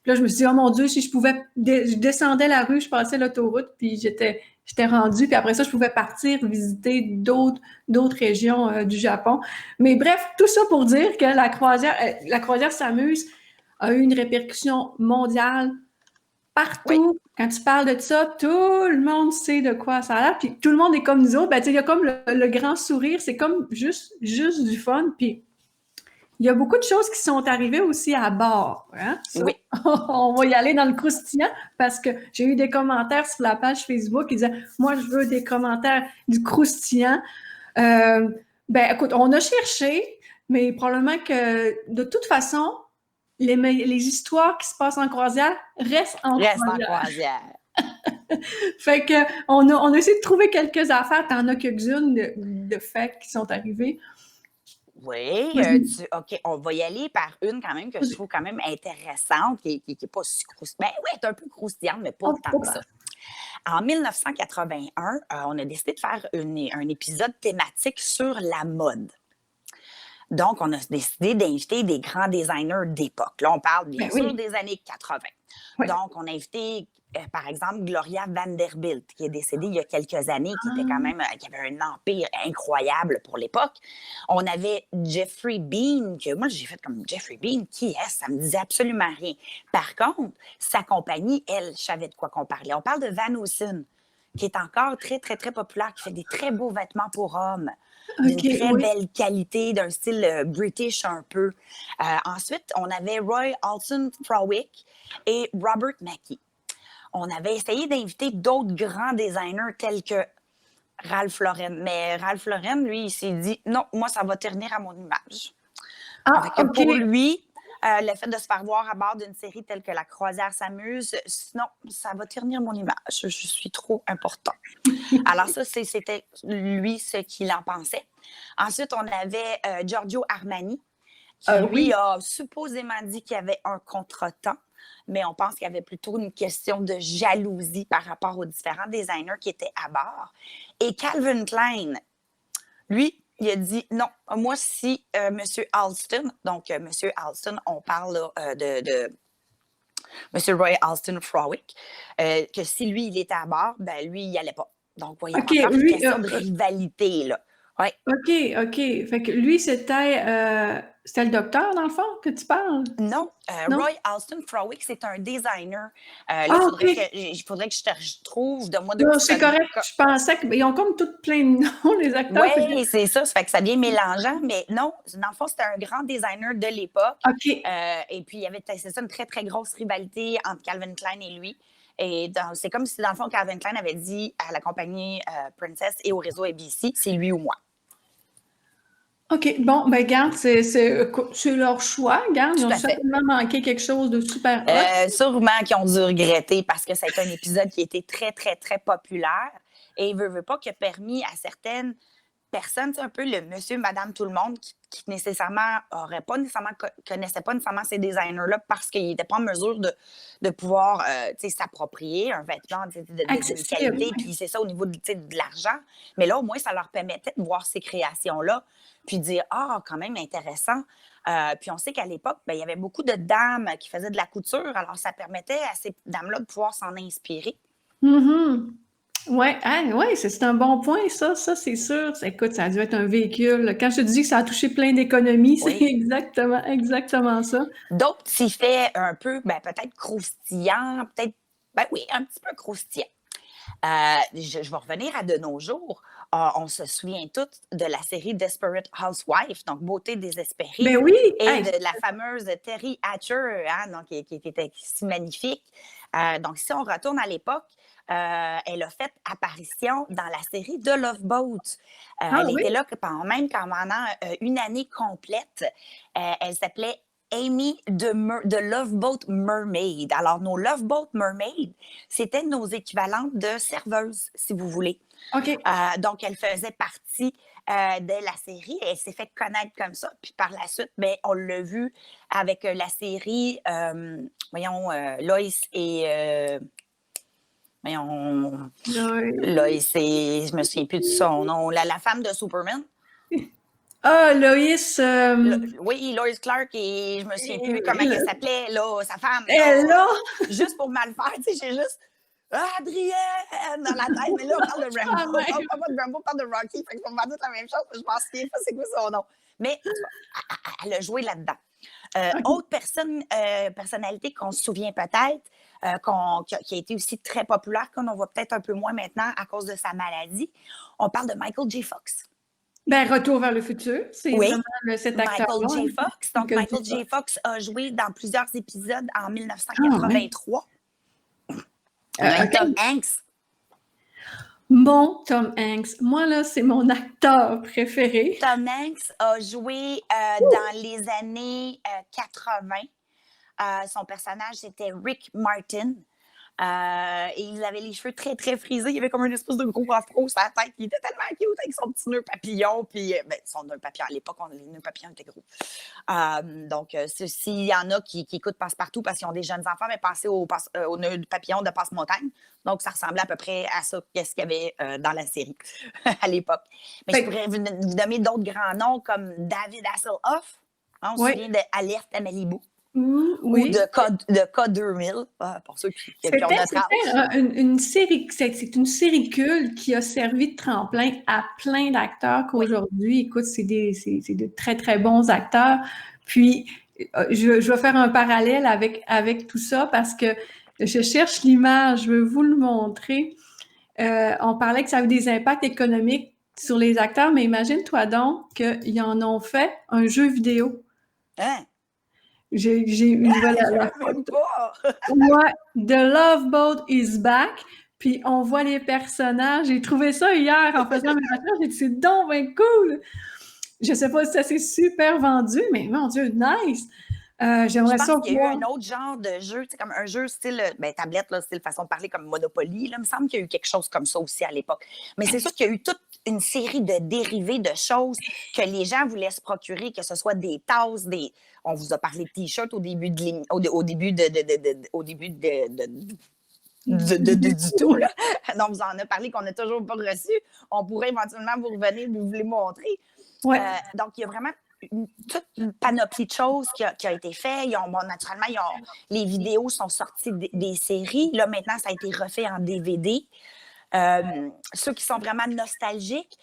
là, je me suis dit, oh mon Dieu, si je pouvais, je descendais la rue, je passais l'autoroute, puis j'étais rendue, puis après ça, je pouvais partir visiter d'autres régions du Japon. Mais bref, tout ça pour dire que la croisière s'amuse a eu une répercussion mondiale partout. Oui. Quand tu parles de ça, tout le monde sait de quoi ça a l'air, puis tout le monde est comme nous autres. Ben, il y a comme le grand sourire, c'est comme juste du fun, puis il y a beaucoup de choses qui sont arrivées aussi à bord. Hein? Ça, oui. On va y aller dans le croustillant parce que j'ai eu des commentaires sur la page Facebook qui disaient « Moi, je veux des commentaires du croustillant. » Ben, écoute, on a cherché, mais probablement que de toute façon, les histoires qui se passent en croisière restent en croisière. Fait que on a essayé de trouver quelques affaires. T'en as quelques-unes de faits qui sont arrivés. Oui, OK, on va y aller par une quand même que je trouve quand même intéressante, qui n'est pas si croustillante. Ben oui, elle est un peu croustillante, mais pas tant que ça. En 1981, on a décidé de faire un épisode thématique sur la mode. Donc, on a décidé d'inviter des grands designers d'époque. Là, on parle bien sûr des années 80. Oui. Donc, on a invité, par exemple, Gloria Vanderbilt, qui est décédée il y a quelques années, qui était quand même, qui avait un empire incroyable pour l'époque. On avait Jeffrey Bean, que moi, j'ai fait comme Jeffrey Bean, qui est-ce? Ça me disait absolument rien. Par contre, sa compagnie, elle, je savais de quoi qu'on parlait. On parle de Van Heusen, qui est encore très, très, très populaire, qui fait des très beaux vêtements pour hommes. D'une très belle qualité, d'un style british un peu. Ensuite, on avait Roy Alton Frowick et Robert Mackie. On avait essayé d'inviter d'autres grands designers tels que Ralph Lauren. Mais Ralph Lauren, lui, il s'est dit « Non, moi, ça va ternir à mon image. » Pour lui, le fait de se faire voir à bord d'une série telle que La Croisière s'amuse, sinon, ça va ternir mon image. Je suis trop important. Alors ça, c'était lui ce qu'il en pensait. Ensuite, on avait Giorgio Armani qui, lui, Oui. a supposément dit qu'il y avait un contretemps, mais on pense qu'il y avait plutôt une question de jalousie par rapport aux différents designers qui étaient à bord. Et Calvin Klein, lui, il a dit non, moi, si M. Alston, donc M. Alston, on parle là, de M. Roy Alston Frolic, que si lui, il était à bord, ben lui, il n'y allait pas. Donc, voyez, OK, encore une lui, question de rivalité, là. Ouais. OK, OK. Fait que lui, c'était le docteur, dans le fond, que tu parles? Non, Non? Roy Alston Frolic, c'est un designer. Là, Ah, il OK. faudrait que je te retrouve. Donne-moi deux Non, petites c'est correct. secondes. Je pensais qu'ils ont comme tous plein de noms, les acteurs. Oui, c'est ça. Ça fait que ça devient mélangeant. Mais non, dans le fond, c'était un grand designer de l'époque. OK. Et puis, il y avait, c'est ça, une très, très grosse rivalité entre Calvin Klein et lui. Et c'est comme si, dans le fond, Calvin Klein avait dit à la compagnie Princess et au réseau ABC, c'est lui ou moi. OK. Bon, ben, garde, c'est leur choix. Garde, ils Tout ont à fait. certainement manqué quelque chose de super hot. Sûrement qu'ils ont dû regretter parce que ça a été un épisode qui a été très, très, très populaire et il veut pas, qui a permis à certaines personnes, un peu le monsieur, madame, tout le monde, qui nécessairement connaissaient pas nécessairement ces designers-là parce qu'ils n'étaient pas en mesure de pouvoir s'approprier un vêtement de Accessible. qualité, puis c'est ça au niveau de l'argent. Mais là, au moins, ça leur permettait de voir ces créations-là, puis de dire, ah, quand même intéressant. Puis on sait qu'à l'époque, ben, il y avait beaucoup de dames qui faisaient de la couture, alors ça permettait à ces dames-là de pouvoir s'en inspirer. Mm-hmm. Ouais, hein, ouais, c'est un bon point, ça, c'est sûr. Écoute, ça a dû être un véhicule. Quand je te dis que ça a touché plein d'économies, c'est Oui. exactement ça. D'autres petits faits un peu, ben, peut-être croustillants, peut-être, ben oui, un petit peu croustillants. Je vais revenir à de nos jours. On se souvient toutes de la série Desperate Housewives, donc Beauté désespérée, Ben oui, et hey, de la fameuse Terry Hatcher, hein, donc, qui était si magnifique. Donc, si on retourne à l'époque, elle a fait apparition dans la série The Love Boat. ah Elle oui, était là pendant une année complète. Elle s'appelait Amy de Love Boat Mermaid. Alors, nos Love Boat Mermaid, c'était nos équivalentes de serveuses, si vous voulez. OK. Donc, elle faisait partie de la série et elle s'est fait connaître comme ça. Puis par la suite, ben, on l'a vu avec la série, Lois et... Lois et... Je me souviens plus de son nom. La femme de Superman. Ah, Loïs, Oui, Lois Clark et je me souviens plus comment elle s'appelait, là, sa femme. elle là, Juste pour mal faire, tu sais, j'ai juste Adrienne dans la tête. Mais là, on parle de Rambo. ah, On parle pas de Rambo, on parle de Rocky. Fait qu'on va dire la même chose, mais je m'en souviens pas c'est quoi son nom. Mais en tout cas, elle a joué là-dedans. Autre personnalité qu'on se souvient peut-être, qui a été aussi très populaire, qu'on en voit peut-être un peu moins maintenant à cause de sa maladie, on parle de Michael J. Fox. ben Retour vers le futur, c'est Oui, vraiment cet acteur-là. Michael J. Fox. Donc, Michael J. Fox a joué dans plusieurs épisodes en 1983. OK. Tom Hanks. Mon Tom Hanks. Moi, là, c'est mon acteur préféré. Tom Hanks a joué dans les années 80. Son personnage, c'était Rick Martin. Et il avait les cheveux très, très frisés. Il avait comme une espèce de gros afro sur la tête. Il était tellement cute avec son petit nœud papillon. Puis, son nœud papillon, à l'époque, les nœuds papillons étaient gros. Donc, s'il y en a qui écoutent Passe-Partout parce qu'ils ont des jeunes enfants, mais pensez au nœud papillon de Passe-Montagne. Donc, ça ressemblait à peu près à ça, qu'est-ce qu'il y avait dans la série à l'époque. Mais je pourrais vous nommer d'autres grands noms comme David Hasselhoff. Hein, on se souvient de Alerte à Malibu. Oui. Ou de K2000, pour ceux qui ont notre âge. Une série, c'est une série culte qui a servi de tremplin à plein d'acteurs qu'aujourd'hui, écoute, c'est de très, très bons acteurs. Puis, je vais faire un parallèle avec tout ça parce que je cherche l'image, je veux vous le montrer. On parlait que ça avait des impacts économiques sur les acteurs, mais imagine-toi donc qu'ils en ont fait un jeu vidéo. Hein? J'ai une nouvelle à même pas. Ouais, The Love Boat is back. Puis on voit les personnages. J'ai trouvé ça hier en faisant mes recherches. J'ai dit, c'est donc bien cool. Je sais pas si ça s'est super vendu, mais mon Dieu, nice. J'aimerais ça qu'il y a eu voir. un autre genre de jeu, comme un jeu style tablette, là, style façon de parler comme Monopoly. Là, il me semble qu'il y a eu quelque chose comme ça aussi à l'époque. Mais c'est sûr qu'il y a eu tout une série de dérivés, de choses que les gens voulaient se procurer, que ce soit des tasses, on vous a parlé de t-shirts au début au début du tout, là. Donc, vous en a parlé qu'on n'a toujours pas reçu. On pourrait éventuellement vous revenir, vous les montrer. Ouais. Donc, il y a vraiment toute une panoplie de choses qui a été faite. Naturellement, les vidéos sont sorties des séries. Là, maintenant, ça a été refait en DVD. Ceux qui sont vraiment nostalgiques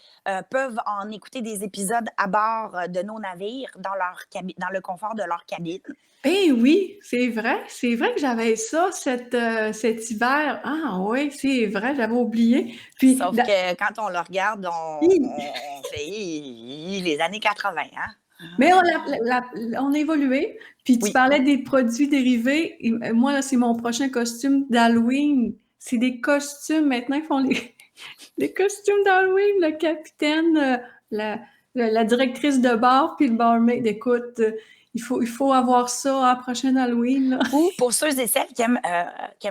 peuvent en écouter des épisodes à bord de nos navires dans le confort de leur cabine. Eh oui, c'est vrai que j'avais ça cet hiver. Ah oui, c'est vrai, j'avais oublié. Puis, Sauf que quand on le regarde, on fait les années 80, hein? Mais on a évolué. Puis tu parlais des produits dérivés. Et moi, là, c'est mon prochain costume d'Halloween. C'est des costumes. Maintenant, ils font les costumes d'Halloween. Le capitaine, la directrice de bar, puis le barmaid. Écoute, il faut avoir ça à la prochaine Halloween. Là. Ou pour ceux et celles qui aiment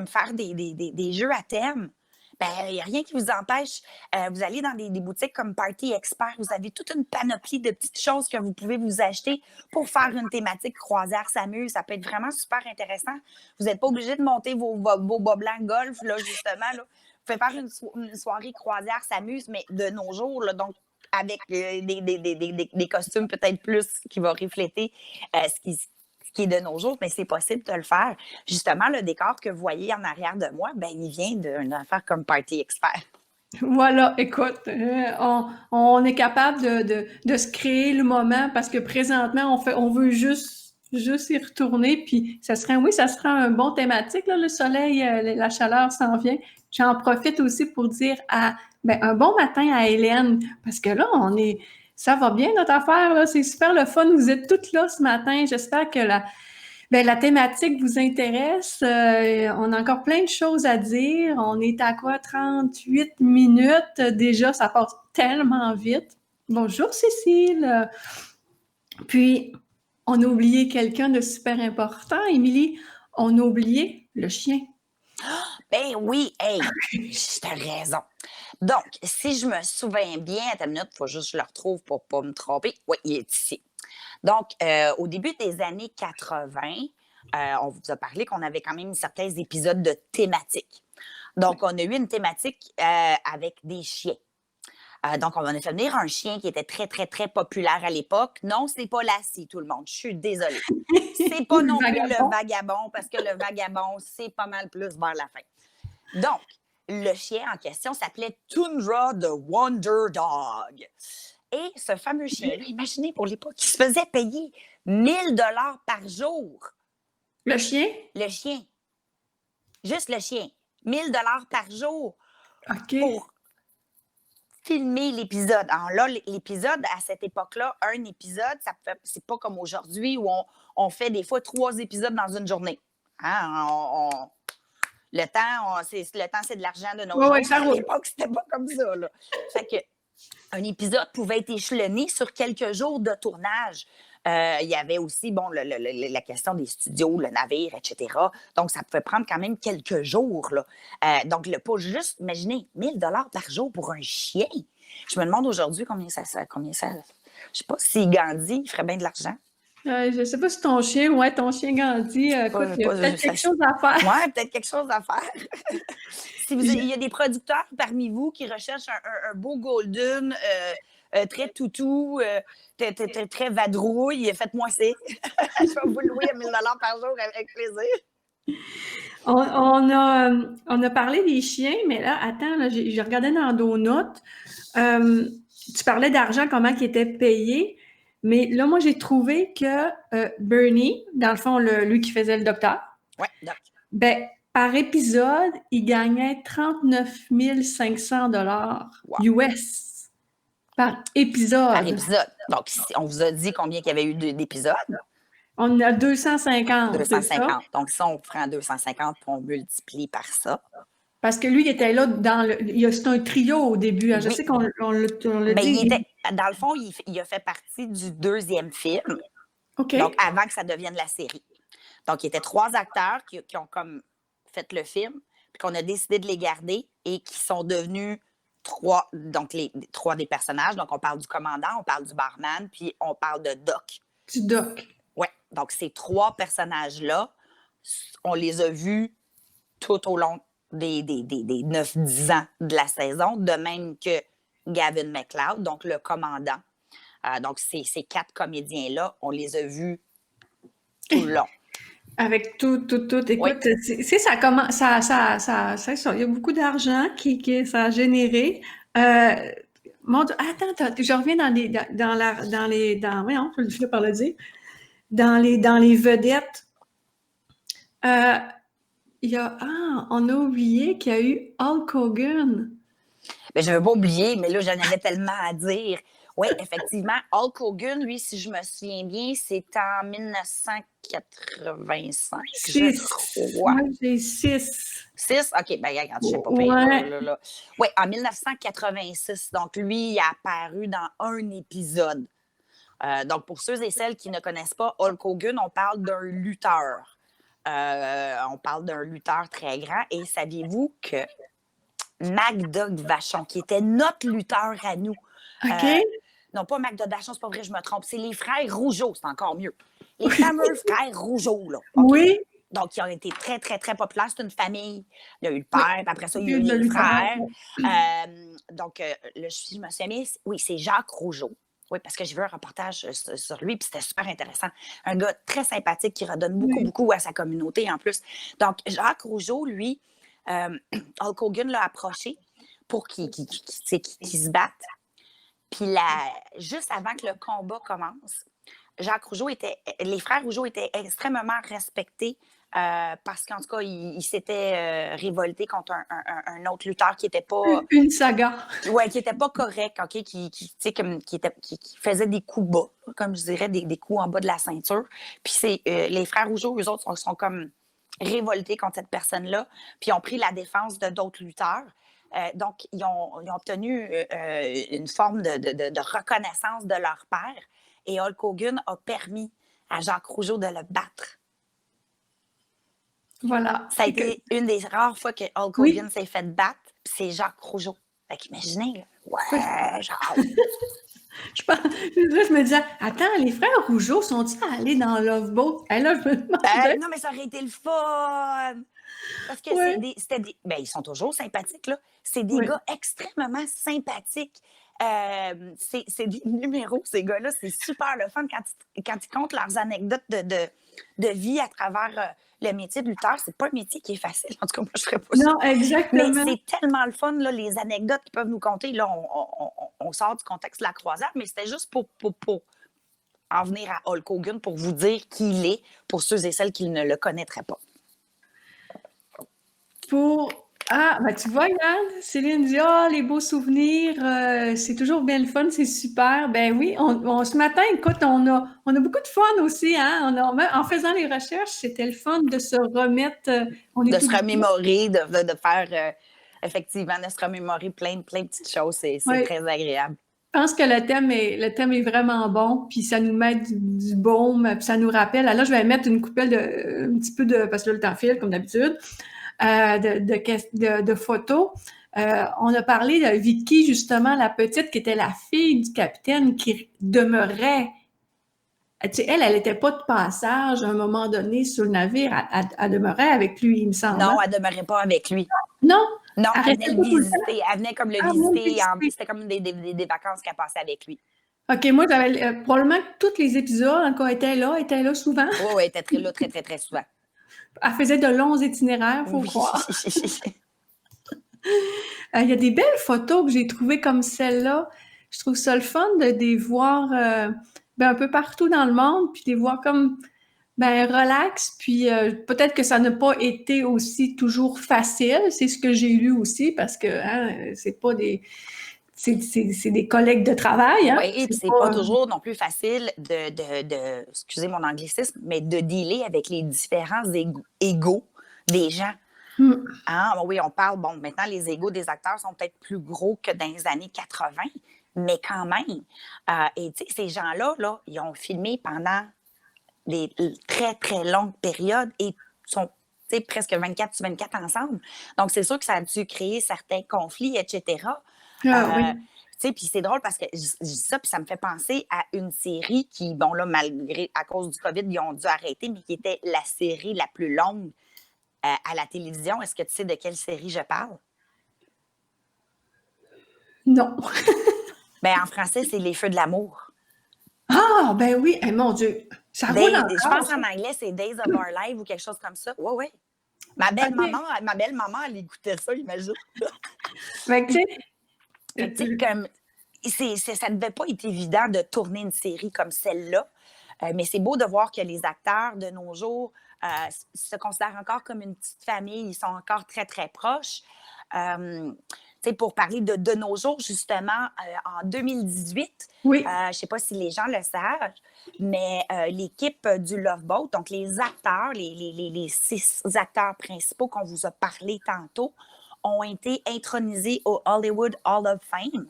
faire des jeux à thème, il n'y a rien qui vous empêche. Vous allez dans des boutiques comme Party Expert, vous avez toute une panoplie de petites choses que vous pouvez vous acheter pour faire une thématique croisière s'amuse. Ça peut être vraiment super intéressant. Vous n'êtes pas obligé de monter vos bas blancs golf, là, justement. Là. Vous pouvez faire une soirée croisière s'amuse, mais de nos jours, là, donc avec des costumes peut-être plus qui vont refléter ce qui est de nos jours, mais c'est possible de le faire. Justement, le décor que vous voyez en arrière de moi, il vient d'une affaire comme Party Expert. Voilà, écoute, on est capable de se créer le moment parce que présentement, on veut juste y retourner, puis ça serait un bon thématique, là, le soleil, la chaleur s'en vient. J'en profite aussi pour dire un bon matin à Hélène, parce que là, ça va bien notre affaire, là, c'est super le fun, vous êtes toutes là ce matin, j'espère que la thématique vous intéresse. On a encore plein de choses à dire. On est à quoi? 38 minutes. Déjà, ça passe tellement vite. Bonjour, Cécile. Puis, on a oublié quelqu'un de super important, Émilie. On a oublié le chien. Ben oui, hey, t'as raison. Donc, si je me souviens bien, à ta minute, il faut juste que je le retrouve pour ne pas me tromper. Oui, il est ici. Donc, au début des années 80, on vous a parlé qu'on avait quand même certains épisodes de thématiques. Donc, on a eu une thématique avec des chiens. Donc, on a fait venir un chien qui était très, très, très populaire à l'époque. Non, c'est pas Lassie, tout le monde. Je suis désolée. C'est pas non plus le vagabond, parce que le vagabond, c'est pas mal plus vers la fin. Donc, le chien en question s'appelait Tundra the Wonder Dog. Et ce fameux chien-là, imaginez pour l'époque, il se faisait payer 1000 $ par jour. Le chien? Le chien. Juste le chien. 1000 $ par jour. OK. Pour filmer l'épisode. Alors là, l'épisode, à cette époque-là, un épisode, c'est pas comme aujourd'hui où on fait des fois 3 épisodes dans une journée. Hein? Le temps, c'est de l'argent de nos jours. À l'époque, c'était pas comme ça. Là. Fait que un épisode pouvait être échelonné sur quelques jours de tournage. Il y avait aussi la question des studios, le navire, etc. Donc, ça pouvait prendre quand même quelques jours. Là. Donc, pas juste, imaginez, 1000 $ par jour pour un chien. Je me demande aujourd'hui combien ça. Je ne sais pas si Gandhi ferait bien de l'argent. Je ne sais pas si ton chien Gandhi, écoute, il y a peut-être quelque chose à faire. Oui, peut-être quelque chose à faire. Il y a des producteurs parmi vous qui recherchent un beau golden, très toutou, très vadrouille, faites-moi ça. Je vais vous louer à 1000 $ par jour avec plaisir. On a parlé des chiens, mais là, attends, là, j'ai regardé dans nos notes. Tu parlais d'argent, comment il était payé. Mais là, moi, j'ai trouvé que Bernie, dans le fond, lui qui faisait le docteur, par épisode, il gagnait 39 500 $ US par épisode. Par épisode. Donc, on vous a dit combien il y avait eu d'épisodes? On a 250. 250. Donc, si on prend 250 et on multiplie par ça. Parce que lui, il était là c'est un trio au début. Hein. Je sais qu'on l'a dit. Dans le fond, il a fait partie du 2e film. OK. Donc, avant que ça devienne la série. Donc, il y était 3 acteurs qui ont comme fait le film, puis qu'on a décidé de les garder et qui sont devenus donc les trois des personnages. Donc, on parle du commandant, on parle du barman, puis on parle de Doc. Du Doc. Oui, donc ces trois personnages-là, on les a vus tout au long des 9-10 ans de la saison, de même que Gavin MacLeod, donc le commandant. Donc, ces quatre comédiens-là, on les a vus tout le long. Avec tout. Écoute, Oui. ça commence, ça, il y a beaucoup d'argent qui ça a généré. Mon Dieu, attends, je reviens voyons, je finis par le dire, dans les vedettes. On a oublié qu'il y a eu Hulk Hogan. Ben, je n'avais pas oublié, mais là, j'en avais tellement à dire. Oui, effectivement, Hulk Hogan, lui, si je me souviens bien, c'est en 1985, je crois. Moi, j'ai 6. 6? OK, ben regarde, je sais pas Ouais. là. Oui, en 1986. Donc, lui, il a apparu dans un épisode. Donc, pour ceux et celles qui ne connaissent pas Hulk Hogan, on parle d'un lutteur. On parle d'un lutteur très grand. Et saviez-vous que MacDog Vachon, qui était notre lutteur à nous, OK. non, pas MacDog Vachon, c'est pas vrai, je me trompe, c'est les frères Rougeau, c'est encore mieux. Les fameux frères Rougeau, là. Okay. Oui. Donc, ils ont été très, très, très populaires. C'est une famille. Il y a eu le père, puis après ça, il y a eu De les lutteur. frères. Donc, je me souviens, oui, c'est Jacques Rougeau. Oui, parce que j'ai vu un reportage sur lui, puis c'était super intéressant. Un gars très sympathique qui redonne beaucoup à sa communauté en plus. Donc, Jacques Rougeau, lui, Hulk Hogan l'a approché pour qu'il se batte. Puis juste avant que le combat commence, les frères Rougeau étaient extrêmement respectés parce qu'en tout cas, ils s'étaient révoltés contre un autre lutteur qui n'était pas... Une saga. Oui, qui n'était pas correct, OK? Qui faisait des coups bas, comme je dirais, des coups en bas de la ceinture. Puis les frères Rougeau, eux autres, sont comme révoltés contre cette personne-là, puis ont pris la défense de d'autres lutteurs. Donc, ils ont obtenu une forme de reconnaissance de leur père. Et Hulk Hogan a permis à Jacques Rougeau de le battre. Voilà. Ça a été une des rares fois que Hulk Hogan s'est fait battre, puis c'est Jacques Rougeau. Fait qu'imaginez, là. Ouais, Jacques. Je me disais, attends, les frères Rougeau sont-ils allés dans Love Boat? Et là, je me demandais. Non, mais ça aurait été le fun! Parce que ben, ils sont toujours sympathiques, là. C'est des gars extrêmement sympathiques. C'est des numéros, ces gars-là. C'est super le fun quand ils comptent leurs anecdotes de vie à travers le métier de lutteur. C'est pas un métier qui est facile. En tout cas, moi, je ferais pas ça. Non, exactement. Mais c'est tellement le fun, là, les anecdotes qu'ils peuvent nous conter. Là, on sort du contexte de la croisière, mais c'était juste pour en venir à Hulk Hogan pour vous dire qui il est, pour ceux et celles qui ne le connaîtraient pas. Ben tu vois, regarde, Céline dit, les beaux souvenirs, c'est toujours bien le fun, c'est super. Ben oui, ce matin, écoute, on a beaucoup de fun aussi, hein. En faisant les recherches, c'était le fun de se remettre. De se remémorer, de faire, effectivement, de se remémorer plein de petites choses. C'est très agréable. Je pense que le thème est vraiment bon, puis ça nous met du baume, puis ça nous rappelle. Alors là, je vais mettre une coupelle un petit peu parce que là, le temps file, comme d'habitude. De photos. On a parlé de Vicky, justement, la petite qui était la fille du capitaine qui demeurait. Tu sais, elle n'était pas de passage à un moment donné sur le navire. Elle demeurait avec lui, il me semble. Non, elle ne demeurait pas avec lui. Non? Non, elle venait le visiter. Elle venait comme le visiter. C'était comme des vacances qu'elle passait avec lui. OK, moi, j'avais probablement que tous les épisodes, quand elle était là souvent. Oui, elle était là très, très, très souvent. Elle faisait de longs itinéraires, il faut croire. Il y a des belles photos que j'ai trouvées comme celle-là. Je trouve ça le fun de les voir un peu partout dans le monde, puis de les voir comme relax. Puis peut-être que ça n'a pas été aussi toujours facile. C'est ce que j'ai lu aussi, parce que c'est pas des... C'est des collègues de travail. Hein? Oui, et puis c'est pas toujours non plus facile de excusez mon anglicisme, mais de dealer avec les différents égos des gens. Oui, on parle, maintenant, les égos des acteurs sont peut-être plus gros que dans les années 80, mais quand même. Et tu sais, ces gens-là, là, ils ont filmé pendant des très, très longues périodes et sont presque 24/24 ensemble. Donc, c'est sûr que ça a dû créer certains conflits, etc. Ah oui. Tu sais, puis c'est drôle parce que je dis ça, puis ça me fait penser à une série qui, bon là, malgré, à cause du COVID, ils ont dû arrêter, mais qui était la série la plus longue à la télévision. Est-ce que tu sais de quelle série je parle? Non. Ben, en français, c'est Les Feux de l'amour. Ah, ben oui. Eh, mon Dieu. Ça roule Je encore, pense ça. en anglais, c'est Days of Our Life ou quelque chose comme ça. Oui, oui. OK. Ma belle-maman, elle écoutait ça, imagine. Fait que, tu sais, Fait que, tu sais, comme, ça ne devait pas être évident de tourner une série comme celle-là. Mais c'est beau de voir que les acteurs de nos jours se considèrent encore comme une petite famille. Ils sont encore très, très proches. Tu sais, pour parler de nos jours, justement, en 2018, oui, je ne sais pas si les gens le savent, mais l'équipe du Love Boat, donc les acteurs, les 6 acteurs principaux qu'on vous a parlé tantôt, ont été intronisés au Hollywood Hall of Fame,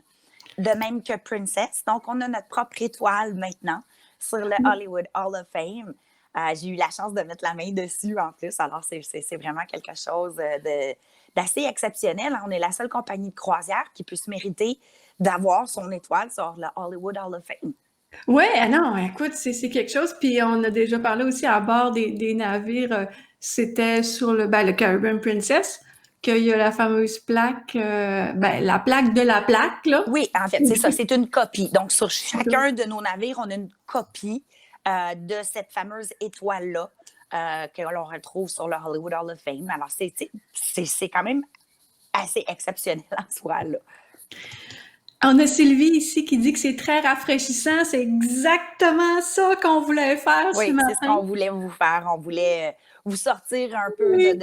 de même que Princess. Donc, on a notre propre étoile maintenant sur le Hollywood Hall of Fame. J'ai eu la chance de mettre la main dessus en plus. Alors, c'est vraiment quelque chose d'assez exceptionnel. On est la seule compagnie de croisière qui peut se mériter d'avoir son étoile sur le Hollywood Hall of Fame. ouais, ah non, écoute, c'est quelque chose. Puis on a déjà parlé aussi à bord des navires. C'était sur le Caribbean Princess qu'il y a la fameuse plaque, la plaque de la plaque, là. Oui, en fait, c'est ça. C'est une copie. Donc, sur chacun de nos navires, on a une copie de cette fameuse étoile-là que l'on retrouve sur le Hollywood Hall of Fame. Alors, c'est quand même assez exceptionnel en soi, là. On a Sylvie ici qui dit que c'est très rafraîchissant. C'est exactement ça qu'on voulait faire ce Oui, c'est ce matin. qu'on voulait vous faire. On voulait vous sortir un peu Oui.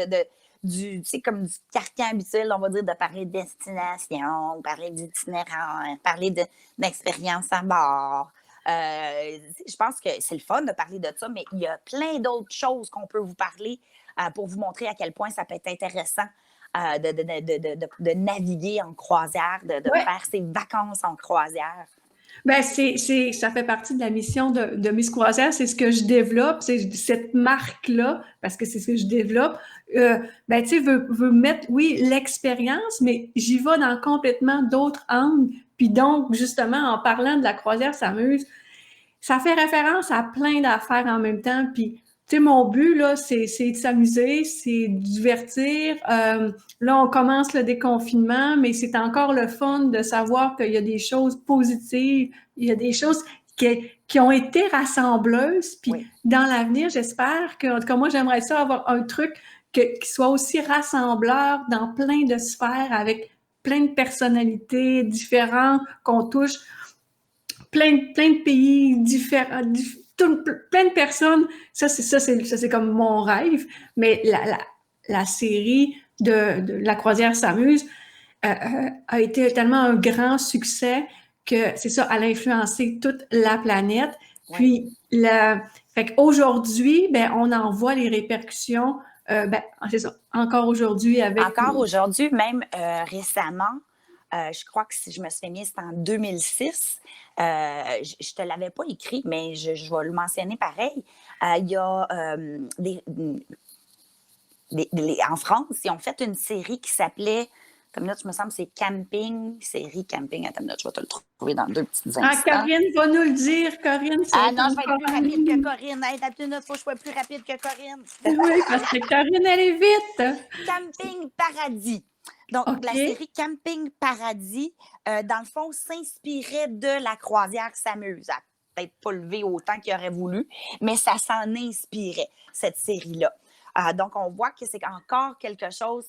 du, tu sais, comme du carcan habituel, on va dire, de parler de destination, parler d'itinérant, parler d'expérience à bord. Je pense que c'est le fun de parler de ça, mais il y a plein d'autres choses qu'on peut vous parler pour vous montrer à quel point ça peut être intéressant de naviguer en croisière, de Ouais. faire ses vacances en croisière. Ben, ça fait partie de la mission de Miss Croisière. C'est ce que je développe, c'est cette marque-là, parce que c'est ce que je développe. Ben, tu sais, veut mettre, oui, l'expérience, mais j'y vais dans complètement d'autres angles. Puis donc, justement, en parlant de la croisière s'amuse, ça fait référence à plein d'affaires en même temps. Puis, tu sais, mon but, là, c'est de s'amuser, c'est de divertir. Là, on commence le déconfinement, mais c'est encore le fun de savoir qu'il y a des choses positives, il y a des choses qui ont été rassembleuses. Puis, Oui. dans l'avenir, j'espère que, en tout cas, moi, j'aimerais ça avoir un truc qui soit aussi rassembleur dans plein de sphères avec plein de personnalités différentes qu'on touche plein de pays différents, plein de personnes. Ça, c'est comme mon rêve. Mais la série de La croisière s'amuse a été tellement un grand succès que c'est ça, elle a influencé toute la planète. Ouais. Puis, fait qu'aujourd'hui, ben, on en voit les répercussions. C'est ça, encore aujourd'hui avec... Encore aujourd'hui, même récemment, je crois que si je me souviens bien, c'était en 2006. Je ne te l'avais pas écrit, mais je vais le mentionner pareil. Il y a en France, ils ont fait une série qui s'appelait, comme là, je me semble, c'est Camping, série Camping. Attends, là, je vais te le trouver dans 2 petits instants. Corinne va nous le dire. Corinne, c'est non, je vais être plus rapide que Corinne. Hey, il faut que je sois plus rapide que Corinne. Oui, parce que Corinne, elle est vite. Camping Paradis. Donc, OK. la série Camping Paradis, dans le fond, s'inspirait de la croisière s'amuse. Elle n'a peut-être pas levé autant qu'il aurait voulu, mais ça s'en inspirait, cette série-là. Donc, on voit que c'est encore quelque chose